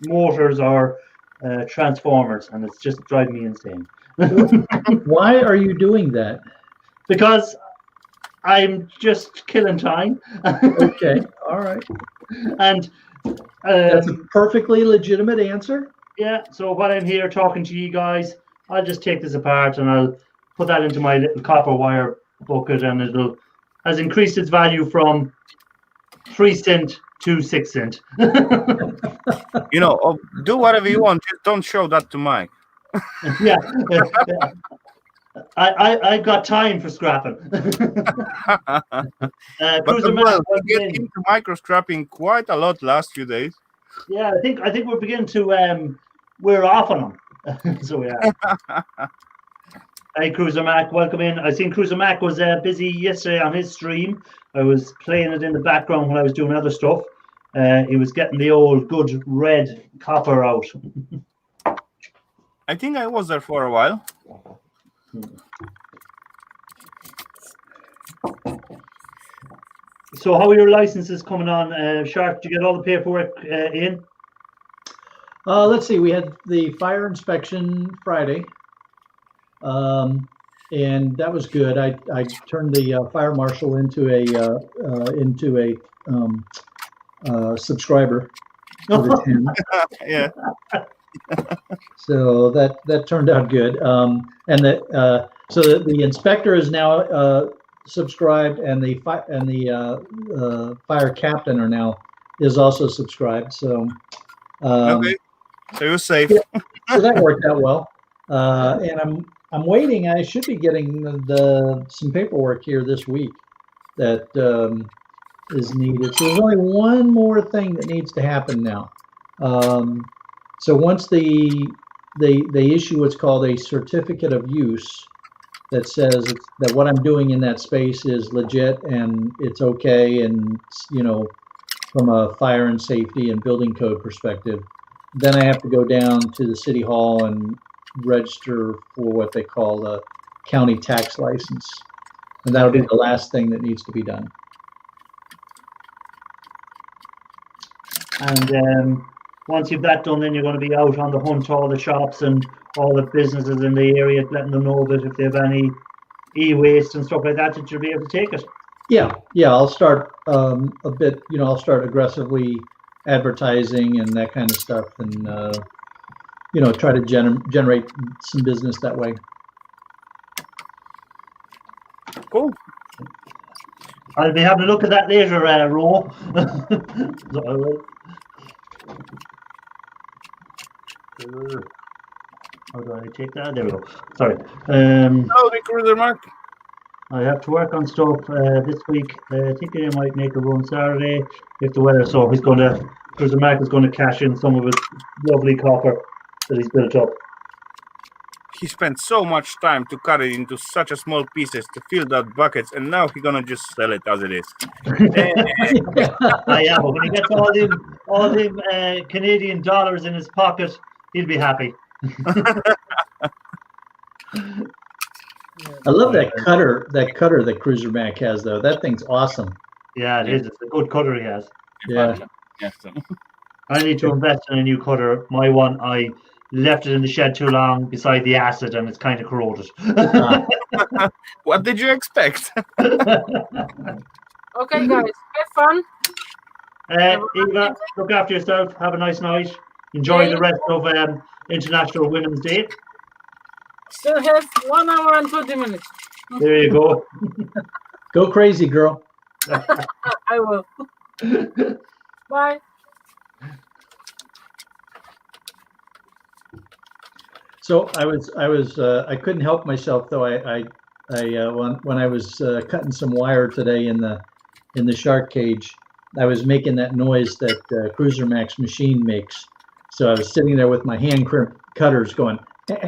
motors or transformers, and it's just driving me insane. Why are you doing that? Because I'm just killing time. Okay, all right. And That's a perfectly legitimate answer. yeah, so while I'm here talking to you guys, I'll just take this apart and I'll put that into my little copper wire bucket, and it has increased its value from 3 cents to 6 cents. Do whatever you want. Just don't show that to Mike. Yeah. I got time for scrapping. But Cruiser Mac, we get into micro scrapping quite a lot last few days. yeah, I think we're beginning to wear off on them. So yeah. Hey, Cruiser Mac, welcome in. I seen Cruiser Mac was busy yesterday on his stream. I was playing it in the background when I was doing other stuff. He was getting the old good red copper out. I think I was there for a while. So how are your licenses coming on, Shark? Did you get all the paperwork in? Let's see. We had the fire inspection Friday, and that was good. I turned the fire marshal into a subscriber. For the 10. Yeah. So that turned out good. And the inspector is now subscribed, and the fire captain is also subscribed. So Okay. So you're safe. Yeah, so that worked out well. And I'm waiting. I should be getting some paperwork here this week that is needed. So there's only one more thing that needs to happen now. So once they issue what's called a certificate of use that says that what I'm doing in that space is legit and it's okay, and from a fire and safety and building code perspective, then I have to go down to the city hall and register for what they call a county tax license, and that'll be the last thing that needs to be done. And once you've that done, then you're going to be out on the hunt to all the shops and all the businesses in the area, letting them know that if they have any e-waste and stuff like that, that you'll be able to take it. Yeah. I'll start a bit. I'll start aggressively advertising and that kind of stuff, and try to generate some business that way. Cool. I'll be having a look at that later, Ro. How do I take that? There we go. Sorry. Hello, the Cruiser Mark. I have to work on stuff this week. I think I might make a run Saturday if the weather. So Cruiser Mark is going to cash in some of his lovely copper that he's built up. He spent so much time to cut it into such a small pieces to fill that buckets, and now he's gonna just sell it as it is. Yeah, but when he gets all them Canadian dollars in his pocket, he'll be happy. I love that cutter that Cruiser Mac has, though. That thing's awesome. Yeah, it is. It's a good cutter he has. Yeah. I need to invest in a new cutter. My one, I left it in the shed too long beside the acid, and it's kind of corroded. What did you expect? Okay, guys, have fun. Eva, look after yourself. Have a nice night. Enjoy the rest of International Women's Day. Still have 1 hour and 20 minutes. There you go. Go crazy, girl. I will. Bye. So I couldn't help myself, though. When I was cutting some wire today in the shark cage, I was making that noise that Cruiser Mac's machine makes. So I was sitting there with my hand cutters going. That's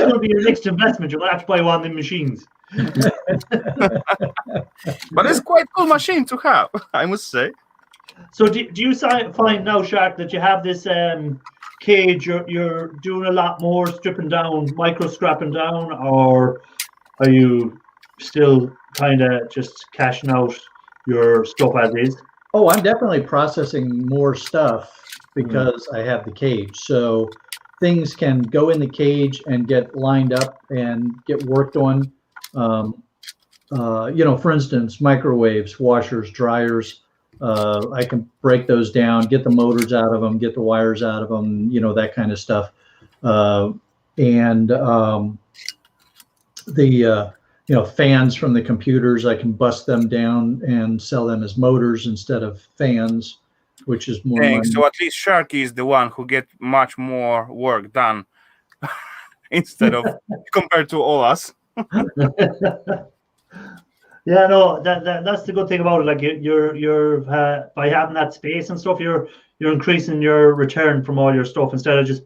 going to be your next investment. You're going to have to buy one of the machines. But it's quite cool machine to have, I must say. So do you find now, Shark, that you have this cage, you're doing a lot more stripping down, micro scrapping down, or are you still kind of just cashing out your stuff as is? Oh, I'm definitely processing more stuff because I have the cage. So things can go in the cage and get lined up and get worked on. For instance, microwaves, washers, dryers. I can break those down, get the motors out of them, get the wires out of them, that kind of stuff. Fans from the computers, I can bust them down and sell them as motors instead of fans, which is more money. So at least Sharky is the one who get much more work done instead of compared to all us. Yeah, no, that's the good thing about it. Like you're by having that space and stuff, you're increasing your return from all your stuff instead of just,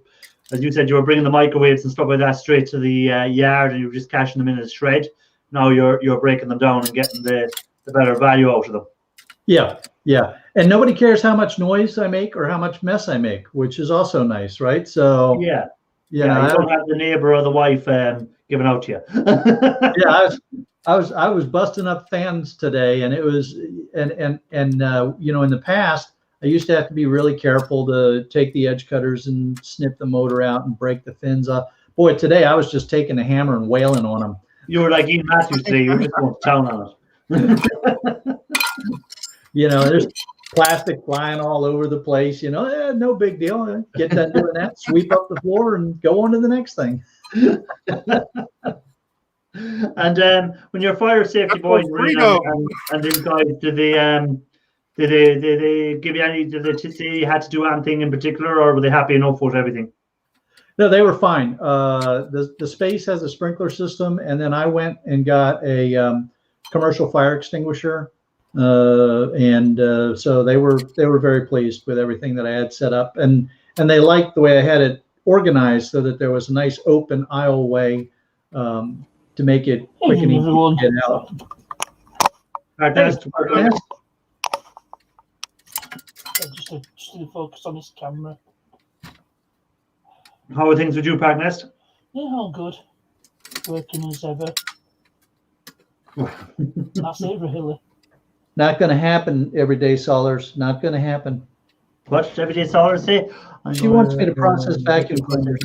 as you said, you were bringing the microwaves and stuff like that straight to the yard and you were just cashing them in a shred. Now you're breaking them down and getting the better value out of them. Yeah. And nobody cares how much noise I make or how much mess I make, which is also nice, right? So yeah, you don't have the neighbor or the wife giving out to you. Yeah, I was busting up fans today, and it was and in the past I used to have to be really careful to take the edge cutters and snip the motor out and break the fins off. Boy, today I was just taking a hammer and wailing on them. You were like Ian Matthews today. You were just going to town on it. You know, there's plastic flying all over the place. You know, no big deal. Get done doing that, sweep up the floor, and go on to the next thing. And when your fire safety boys were in and these guys, did they give you any? Did they say you had to do anything in particular, or were they happy enough with everything? No, they were fine. The space has a sprinkler system, and then I went and got a commercial fire extinguisher, and so they were very pleased with everything that I had set up, and they liked the way I had it organized so that there was a nice open aisleway to make it quick and easy to get out. Just to focus on his camera. How are things with you, Pagnest? Yeah, all good. Working as ever. That's it, really. Not going to happen every day, Solars. Not going to happen. What did everyday Solars say? She wants me to process vacuum cleaners.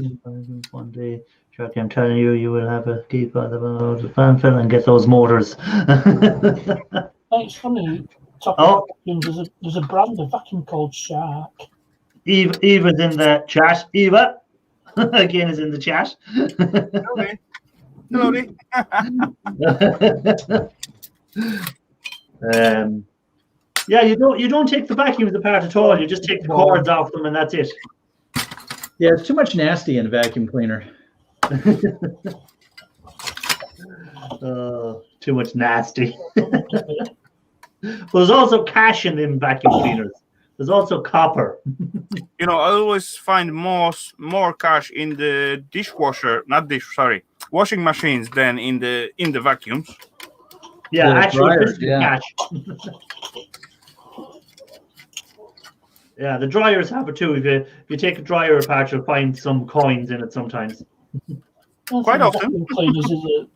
One day, Sharky, I'm telling you, you will have a keep on the fanfare and get those motors. It's funny. There's a brand of vacuum called Shark. Eva's in the chat. Eva, again, is in the chat. Hello. Yeah, you don't take the vacuums apart at all. You just take the cords off them, and that's it. Yeah, it's too much nasty in a vacuum cleaner. Too much nasty. But there's also cash in them vacuum cleaners. There's also copper. You know, I always find more cash in the washing machines than in the vacuums. Yeah, actually, dryers, cash. Yeah, the dryers have it too. If you take a dryer apart, you'll find some coins in it sometimes. Quite often. Vacuum cleaners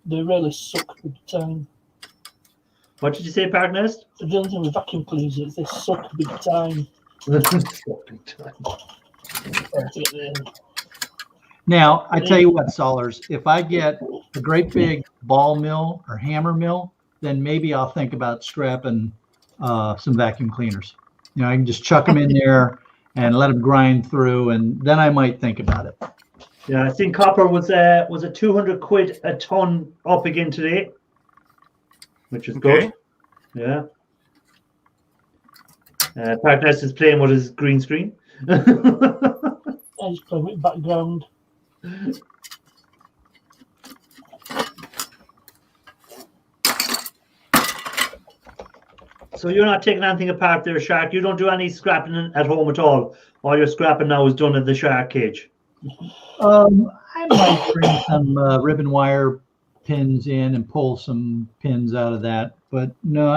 they really suck big time. What did you say, Pagnest? The only thing with vacuum cleaners is they suck big time. Now, I tell you what, Solars, if I get a great big ball mill or hammer mill, then maybe I'll think about scrapping some vacuum cleaners. You know, I can just chuck them in there and let them grind through, and then I might think about it. Yeah, I think copper was a 200 quid a ton up again today, which is good. Yeah. Pagnest is playing with his green screen. He's playing with background. So you're not taking anything apart there, Shark. You don't do any scrapping at home at all. All your scrapping now is done at the Shark cage. I might bring some ribbon wire pins in and pull some pins out of that, but no,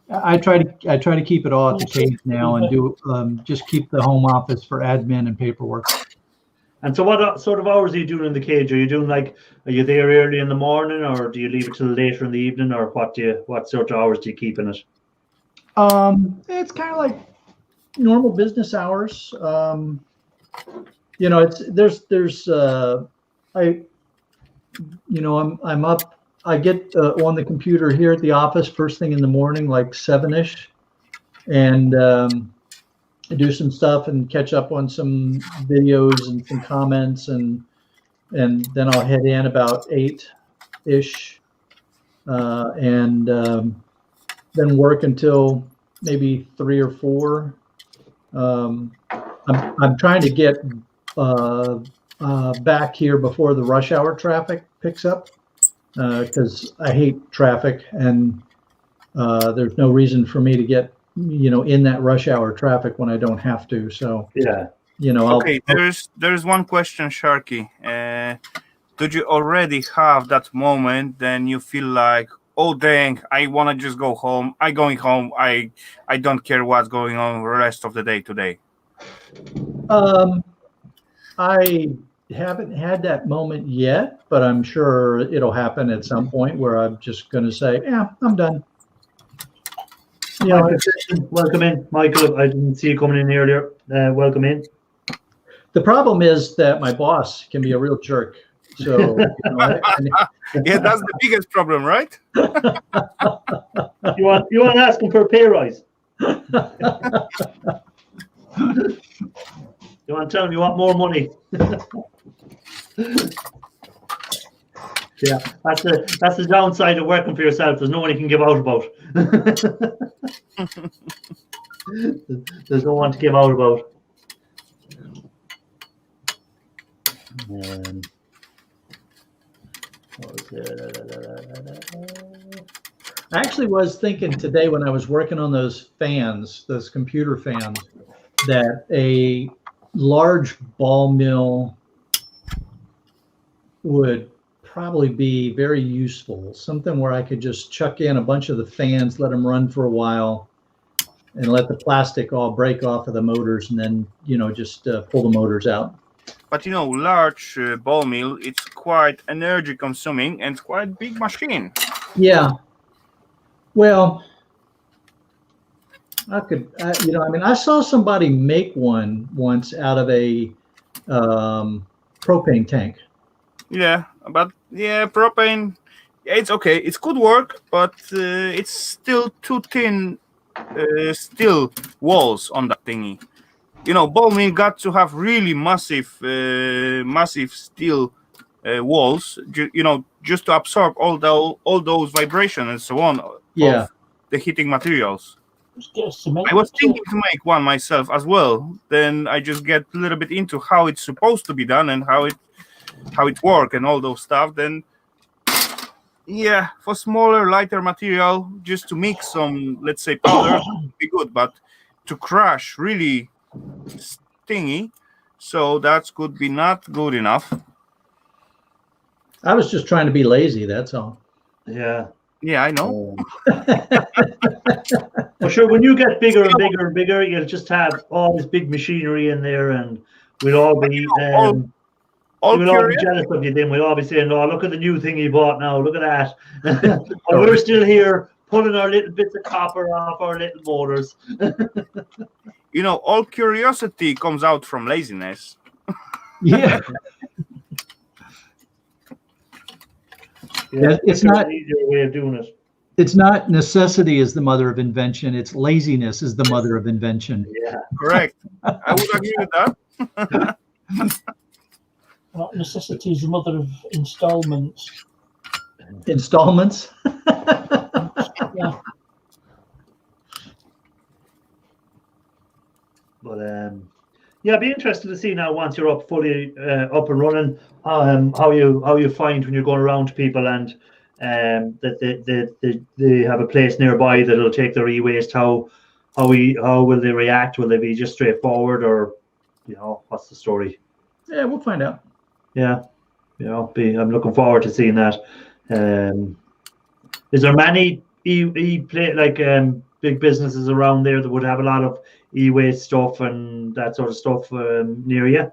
I try to keep it all at the cage now and do just keep the home office for admin and paperwork. And so, what sort of hours are you doing in the cage? Are you there early in the morning, or do you leave it till later in the evening, or what sort of hours do you keep in it? It's kind of like normal business hours. You know, I'm up. I get on the computer here at the office first thing in the morning, like 7-ish, and I do some stuff and catch up on some videos and some comments, and then I'll head in about 8-ish, and then work until maybe 3 or 4. I'm trying to get back here before the rush hour traffic picks up, because I hate traffic, and there's no reason for me to get in that rush hour traffic when I don't have to. So yeah, Okay, there's one question, Sharky. Did you already have that moment? Then you feel like, oh dang, I want to just go home. I'm going home. I don't care what's going on the rest of the day today. I haven't had that moment yet, but I'm sure it'll happen at some point where I'm just going to say, yeah, I'm done. Welcome in, Michael. I didn't see you coming in earlier. Welcome in. The problem is that my boss can be a real jerk. So, Yeah, that's the biggest problem, right? You want to ask him for a pay rise? You want to tell him you want more money? Yeah, that's the downside of working for yourself. There's no one you can give out about. There's no one to give out about. I actually was thinking today when I was working on those fans, those computer fans, that a large ball mill would probably be very useful. Something where I could just chuck in a bunch of the fans, let them run for a while, and let the plastic all break off of the motors, and then just pull the motors out. But large ball mill, it's quite energy consuming and quite big machine. Yeah. Well, I could, I saw somebody make one once out of a propane tank. Yeah, but propane, it's okay. It's good work, but it's still too thin steel walls on that thingy. Ball mill got to have really massive steel walls, just to absorb all those vibrations and so on. Yeah. Of the heating materials. Just get a cement. I was thinking to make one myself as well. Then I just get a little bit into how it's supposed to be done and how it works and all those stuff. Then, yeah, for smaller, lighter material, just to mix some, let's say, powder would be good. But to crush really stingy, so that could be not good enough. I was just trying to be lazy. That's all. Yeah. Yeah, I know. Well, sure. When you get bigger and bigger and bigger, you'll just have all this big machinery in there, and we'll all be we'll all be jealous of you. Then we'll all be saying, "Oh, look at the new thing you bought now. Look at that." And we're still here pulling our little bits of copper off our little motors. All curiosity comes out from laziness. Yeah. Yeah, it's not an easier way of doing it. It's not necessity is the mother of invention. It's laziness is the mother of invention. Yeah, correct. I would agree with that. Not necessity is the mother of installments. Installments? Yeah. But it'd be interesting to see now once you're fully up and running, how you find when you're going around to people and that they have a place nearby that'll take their e-waste. How will they react? Will they be just straightforward, or what's the story? Yeah, we'll find out. Yeah, I'm looking forward to seeing that. Is there many big businesses around there that would have a lot of e-waste stuff and that sort of stuff near you?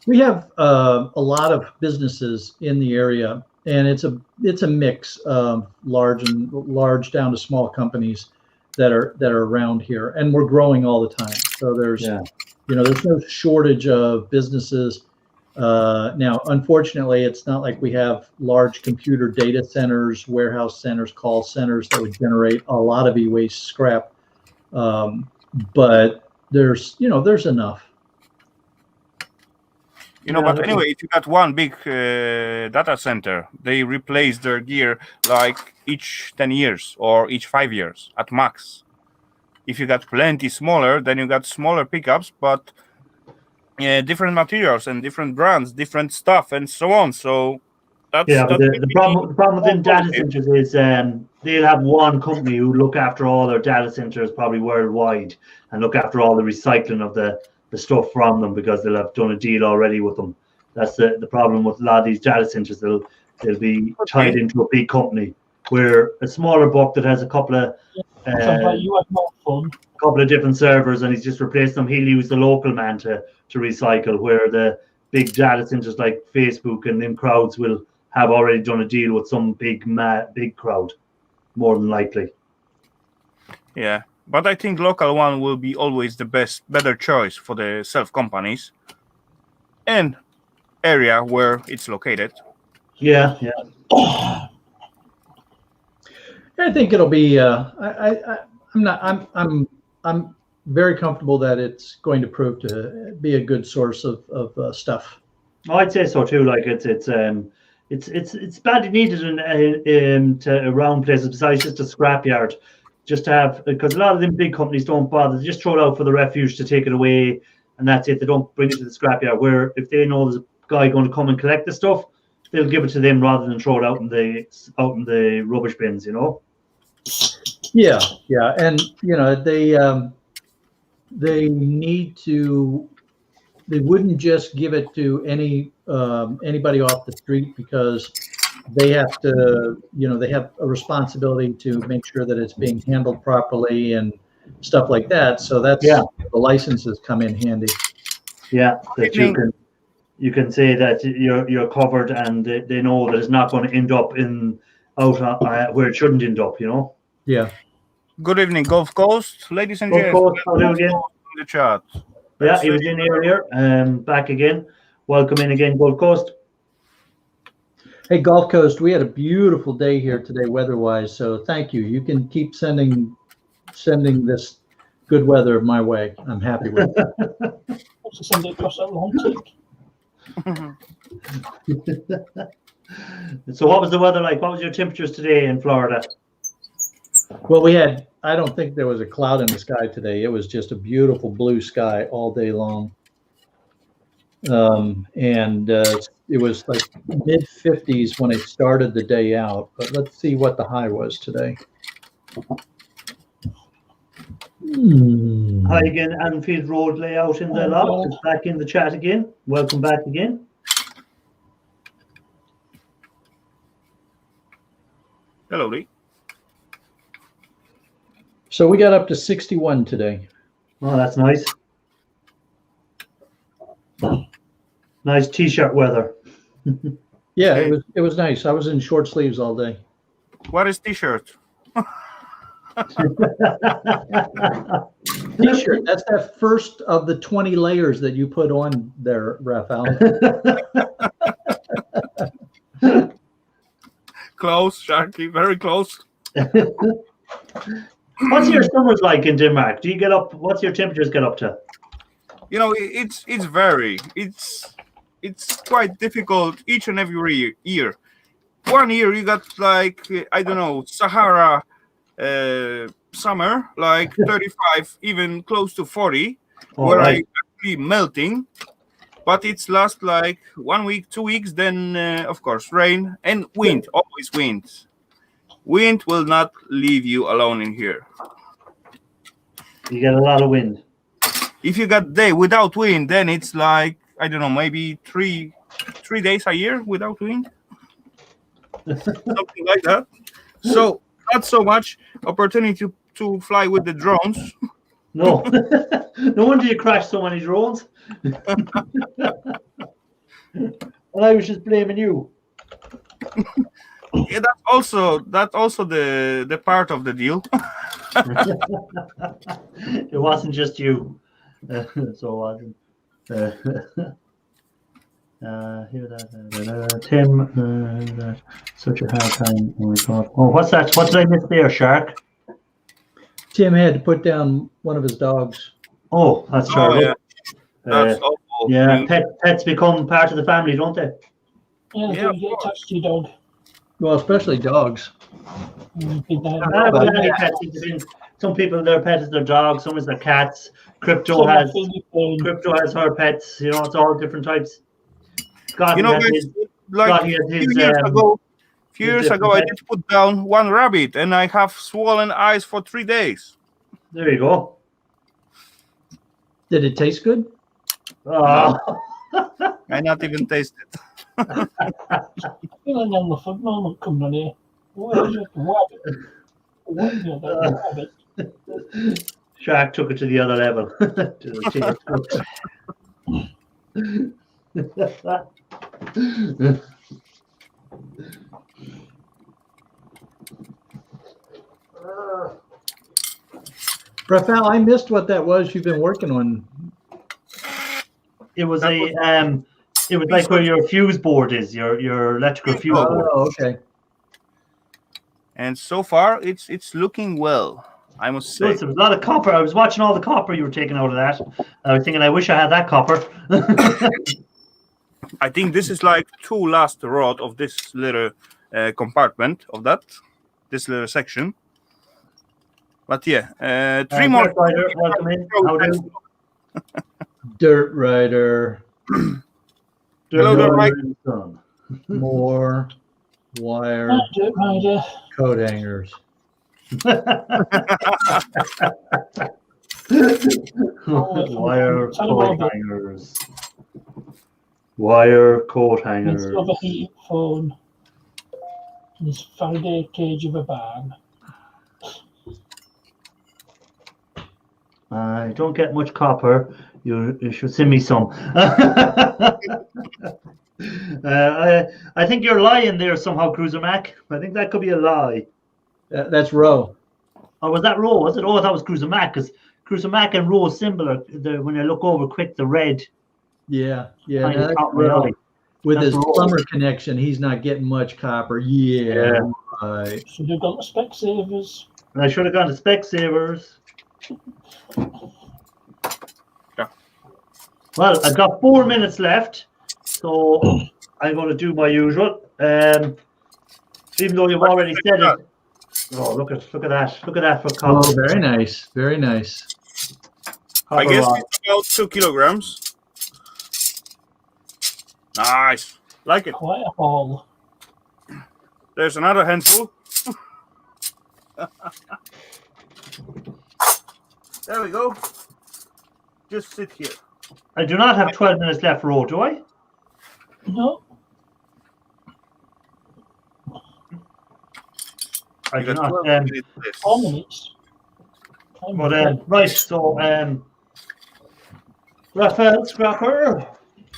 We have a lot of businesses in the area, and it's a mix of large down to small companies that are around here, and we're growing all the time. So there's there's no shortage of businesses. Now, unfortunately, it's not like we have large computer data centers, warehouse centers, call centers that would generate a lot of e-waste scrap. But there's enough. But anyway, if you got one big data center, they replace their gear like each 10 years or each 5 years at max. If you got plenty smaller, then you got smaller pickups, but different materials and different brands, different stuff, and so on. So the problem with data centers is they'll have one company who look after all their data centers probably worldwide and look after all the recycling of the stuff from them because they'll have done a deal already with them. That's the problem with a lot of these data centers. They'll be tied into a big company, where a smaller buck that has a couple of different servers and he's just replaced them, he'll use the local man to recycle, where the big data centers like Facebook and them crowds will have already done a deal with some big crowd, more than likely. Yeah, but I think local one will be always the better choice for the self companies. And area where it's located. Yeah. I think it'll be. I'm very comfortable that it's going to prove to be a good source of stuff. Oh, I'd say so too. Like it's badly needed in around places besides just a scrapyard, just to have, because a lot of them big companies don't bother. They just throw it out for the refuge to take it away, and that's it. They don't bring it to the scrapyard. Where if they know there's a guy going to come and collect the stuff, they'll give it to them rather than throw it out in the rubbish bins. You know. Yeah, and they need to. They wouldn't just give it to anybody off the street, because they have to, they have a responsibility to make sure that it's being handled properly and stuff like that. So that's the licenses come in handy. Yeah, that you can say that you're covered, and they know that it's not going to end up out where it shouldn't end up. Yeah. Good evening, Gulf Coast, ladies and gentlemen. In the chat. Yeah, he was in earlier. Back again. Welcome in again, Gulf Coast. Hey, Gulf Coast, we had a beautiful day here today, weather-wise. So thank you. You can keep sending this good weather my way. I'm happy with it. Also send it across Atlantic. So what was the weather like? What was your temperatures today in Florida? Well, I don't think there was a cloud in the sky today. It was just a beautiful blue sky all day long. It was like mid 50s when it started the day out, but let's see what the high was today. Hi again, Anfield Road layout in the loft. It's back in the chat again. Welcome back again. Hello, Lee. So we got up to 61 today. Oh, that's nice. Nice t-shirt weather. Yeah, it was nice. I was in short sleeves all day. What is t-shirt? T-shirt. That's that first of the 20 layers that you put on there, Raphael. Close, Sharky, very close. What's your summers like in Denmark? Do you get up? What's your temperatures get up to? It's vary. It's quite difficult each and every year. One year you got like I don't know, Sahara summer, like 35, even close to 40, where I actually melting. But it's last like 1 week, 2 weeks. Then of course rain and wind, always wind. Wind will not leave you alone in here. You get a lot of wind. If you got day without wind, then it's like, I don't know, maybe three days a year without wind. Something like that. So not so much opportunity to fly with the drones. No. No wonder you crashed so many drones. And I was just blaming you. Yeah, that's also the part of the deal. It wasn't just you. So it wasn't. Tim, such a hard time. Oh my God. Oh, what's that? What did I miss there, Shark? Tim had to put down one of his dogs. Oh, that's Charlie. Yeah. That's awful. Yeah, pets become part of the family, don't they? Yeah, you get attached to your dog. Well, especially dogs. Some people, their pet is their dog. Some is their cats. Crypto has her pets. It's all different types. Guys, like a few years ago, I did put down one rabbit, and I have swollen eyes for 3 days. There you go. Did it taste good? Oh. I not even tasted. Feeling on the foot moment coming on here. What is it? What is it? Shark took it to the other level. Raphael, I missed what that was you've been working on. It was It was like where your fuse board is, your electrical fuse board. Oh, okay. And so far, it's looking well, I must say. There was a lot of copper. I was watching all the copper you were taking out of that. I was thinking, I wish I had that copper. I think this is like 2 last rod of this little compartment of this little section. But yeah, 3 more. Dirt Rider, welcome in. How do? Dirt Rider. Hello, Dirt Rider. More wire Dirt Rider. coat hangers. Wire coat hangers. Wire coat hangers. His overheated phone. And his Faraday cage of a barn. I don't get much copper. You should send me some. I think you're lying there somehow, Cruiser Mac. I think that could be a lie. That's Roe. Oh, was that Roe? Was it? Oh, that was Cruiser Mac, because Cruiser Mac and Roe similar. When I look over quick, the red. Yeah. Kind of That's caught my Roe. eye. With That's his Roe. plumber connection, he's not getting much copper. Yeah. Right. Should have got the Specsavers. And I should have gone to Specsavers. Yeah. Well, I've got 4 minutes left, so I'm going to do my usual. Even though you've already said it. Oh, look at that! Look at that for copper. Oh, very nice. Very nice. I Copper guess rod. it's about 2 kilograms. Nice. Like it. Quite a haul. There's another handful. There we go. Just sit here. I do not have 12 minutes left, Roe, do I? No. I You do got not. 12 minutes left. 4 minutes. But right, so Raphael Scrapper,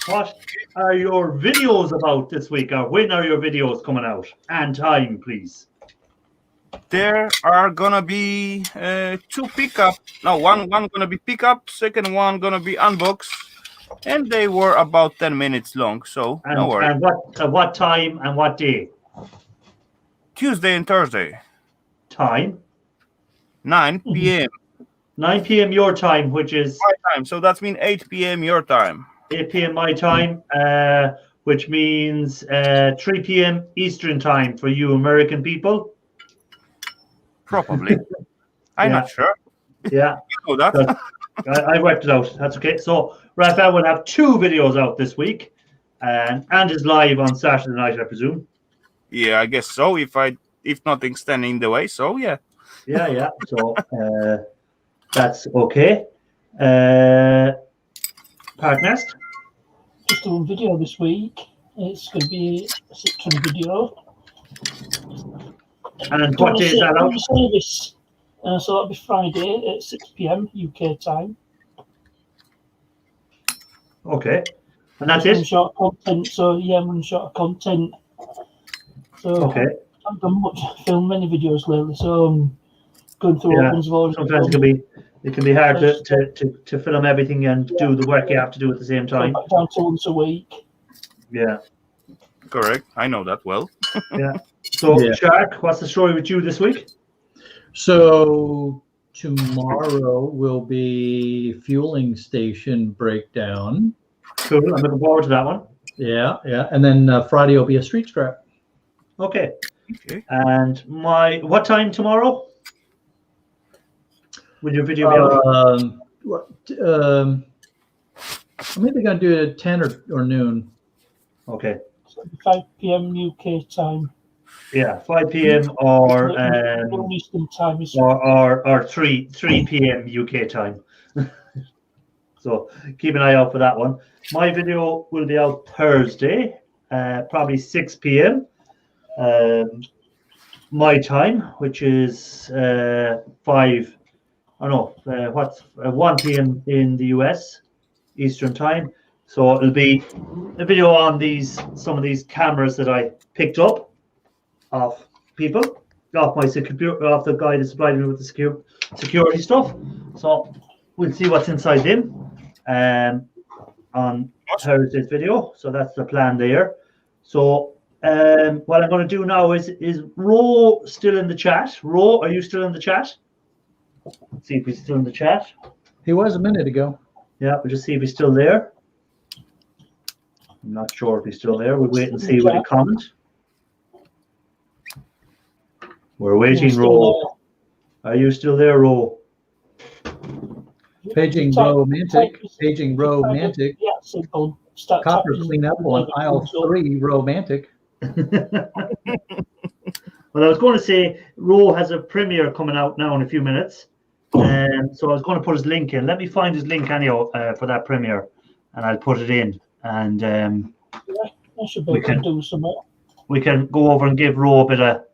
what are your videos about this week? Or when are your videos coming out? And time, please. There are gonna be 2 pickup. No, one gonna be pickup. Second one gonna be unbox, and they were about 10 minutes long. So And, no worries. and what time and what day? Tuesday and Thursday, Time. 9 p.m. 9 p.m. your time, which is my time. So that means 8 p.m. your time. 8 p.m. my time, which means 3 p.m. Eastern time for you American people. Probably. I'm Yeah. not sure. Yeah. You know that. I worked it out. That's okay. So Raphael will have 2 videos out this week, and is live on Saturday night, I presume. Yeah, I guess so. If nothing's standing in the way, so yeah. Yeah. So that's okay. Partnest. Just doing video this week. It's going to be a 6-ton video. And what day is that out? Service. So that'll be Friday at 6 p.m. UK time. Okay. And that's Just it? short content. So yeah, I'm running short content. So Okay. I haven't done much film many videos lately, so I'm going through Yeah. ones I've already Sometimes it can be hard to film everything and do the work you have to do at the same time. back down to once a week. Yeah. Correct. I know that well. Yeah. So Yeah. Shark, what's the story with you this week? So tomorrow will be fueling station breakdown. Cool. I'm looking forward to that one. Yeah. And then Friday will be a street scrap. Okay. Okay. And what time tomorrow? Will your video be out? I'm either going to do it at 10 or noon. Okay. So it'll be 5 p.m. UK time. Yeah, 5 p.m. or Eastern time is 3 p.m. UK time. So keep an eye out for that one. My video will be out Thursday, probably 6 p.m. My time, which is 1 p.m. in the US Eastern time. So it'll be a video on some of these cameras that I picked up off people, off the guy that supplied me with the security stuff. So we'll see what's inside them. on Thursday's video. So that's the plan there. So what I'm going to do now is Ro still in the chat? Ro, are you still in the chat? Let's see if he's still in the chat. He was a minute ago. Yeah, we'll just see if he's still there. I'm not sure if he's still there. We'll wait and see what he comments. We're waiting, Ro. Are you still there, Ro? Paging romantic. Paging romantic. Yeah, simple. Start Copper typing. cleanup on aisle 3, romantic. Well, I was going to say Ro has a premiere coming out now in a few minutes. So I was going to put his link in. Let me find his link anyhow for that premiere, and I'll put it in. And Yeah, I should be able to do something. we can go over and give Ro a bit of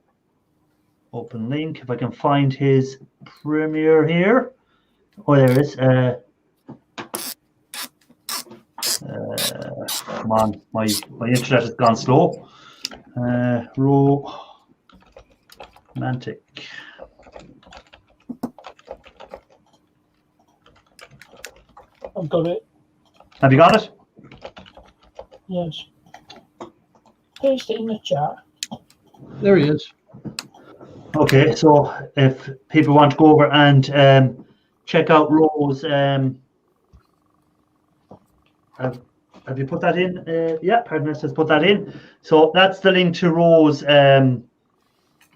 open link if I can find his premiere here. Oh, there it is. Come on, my internet has gone slow. Ro Mantic. I've got it. Have you got it? Yes. Paste it in the chat. There he is. Okay, so if people want to go over and check out Ro's, have you put that in? Yeah, pardon us, has put that in. So that's the link to Ro's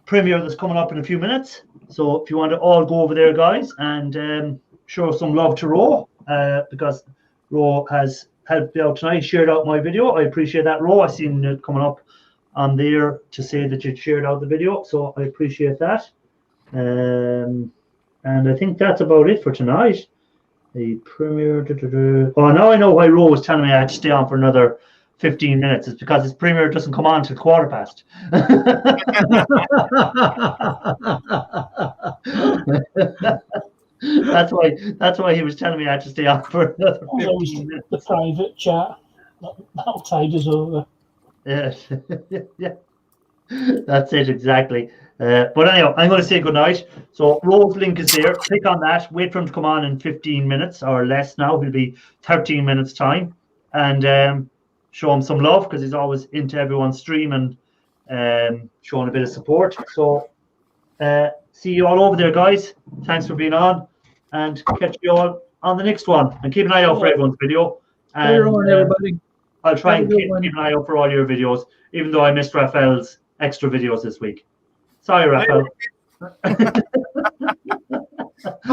premiere that's coming up in a few minutes. So if you want to all go over there, guys, and show some love to Ro, because Ro has helped me out tonight, shared out my video. I appreciate that, Ro. I seen it coming up on there to say that you shared out the video, so I appreciate that. And I think that's about it for tonight. The premiere. Oh, now I know why Ro was telling me I had to stay on for another 15 minutes. It's because his premiere doesn't come on till 15:15. That's why he was telling me I had to stay on for another 15 minutes. The private chat. That'll tide us over. Yes. Yeah. That's it exactly. But anyhow, I'm going to say goodnight. So Ro's link is there. Click on that. Wait for him to come on in 15 minutes or less now. He'll be 13 minutes time. And show him some love because he's always into everyone's stream and showing a bit of support. So see you all over there, guys. Thanks for being on. And catch you all on the next one. And keep an eye out for everyone's video. And, everybody. I'll try and keep an eye out for all your videos, even though I missed Raphael's extra videos this week. Sorry, Raphael.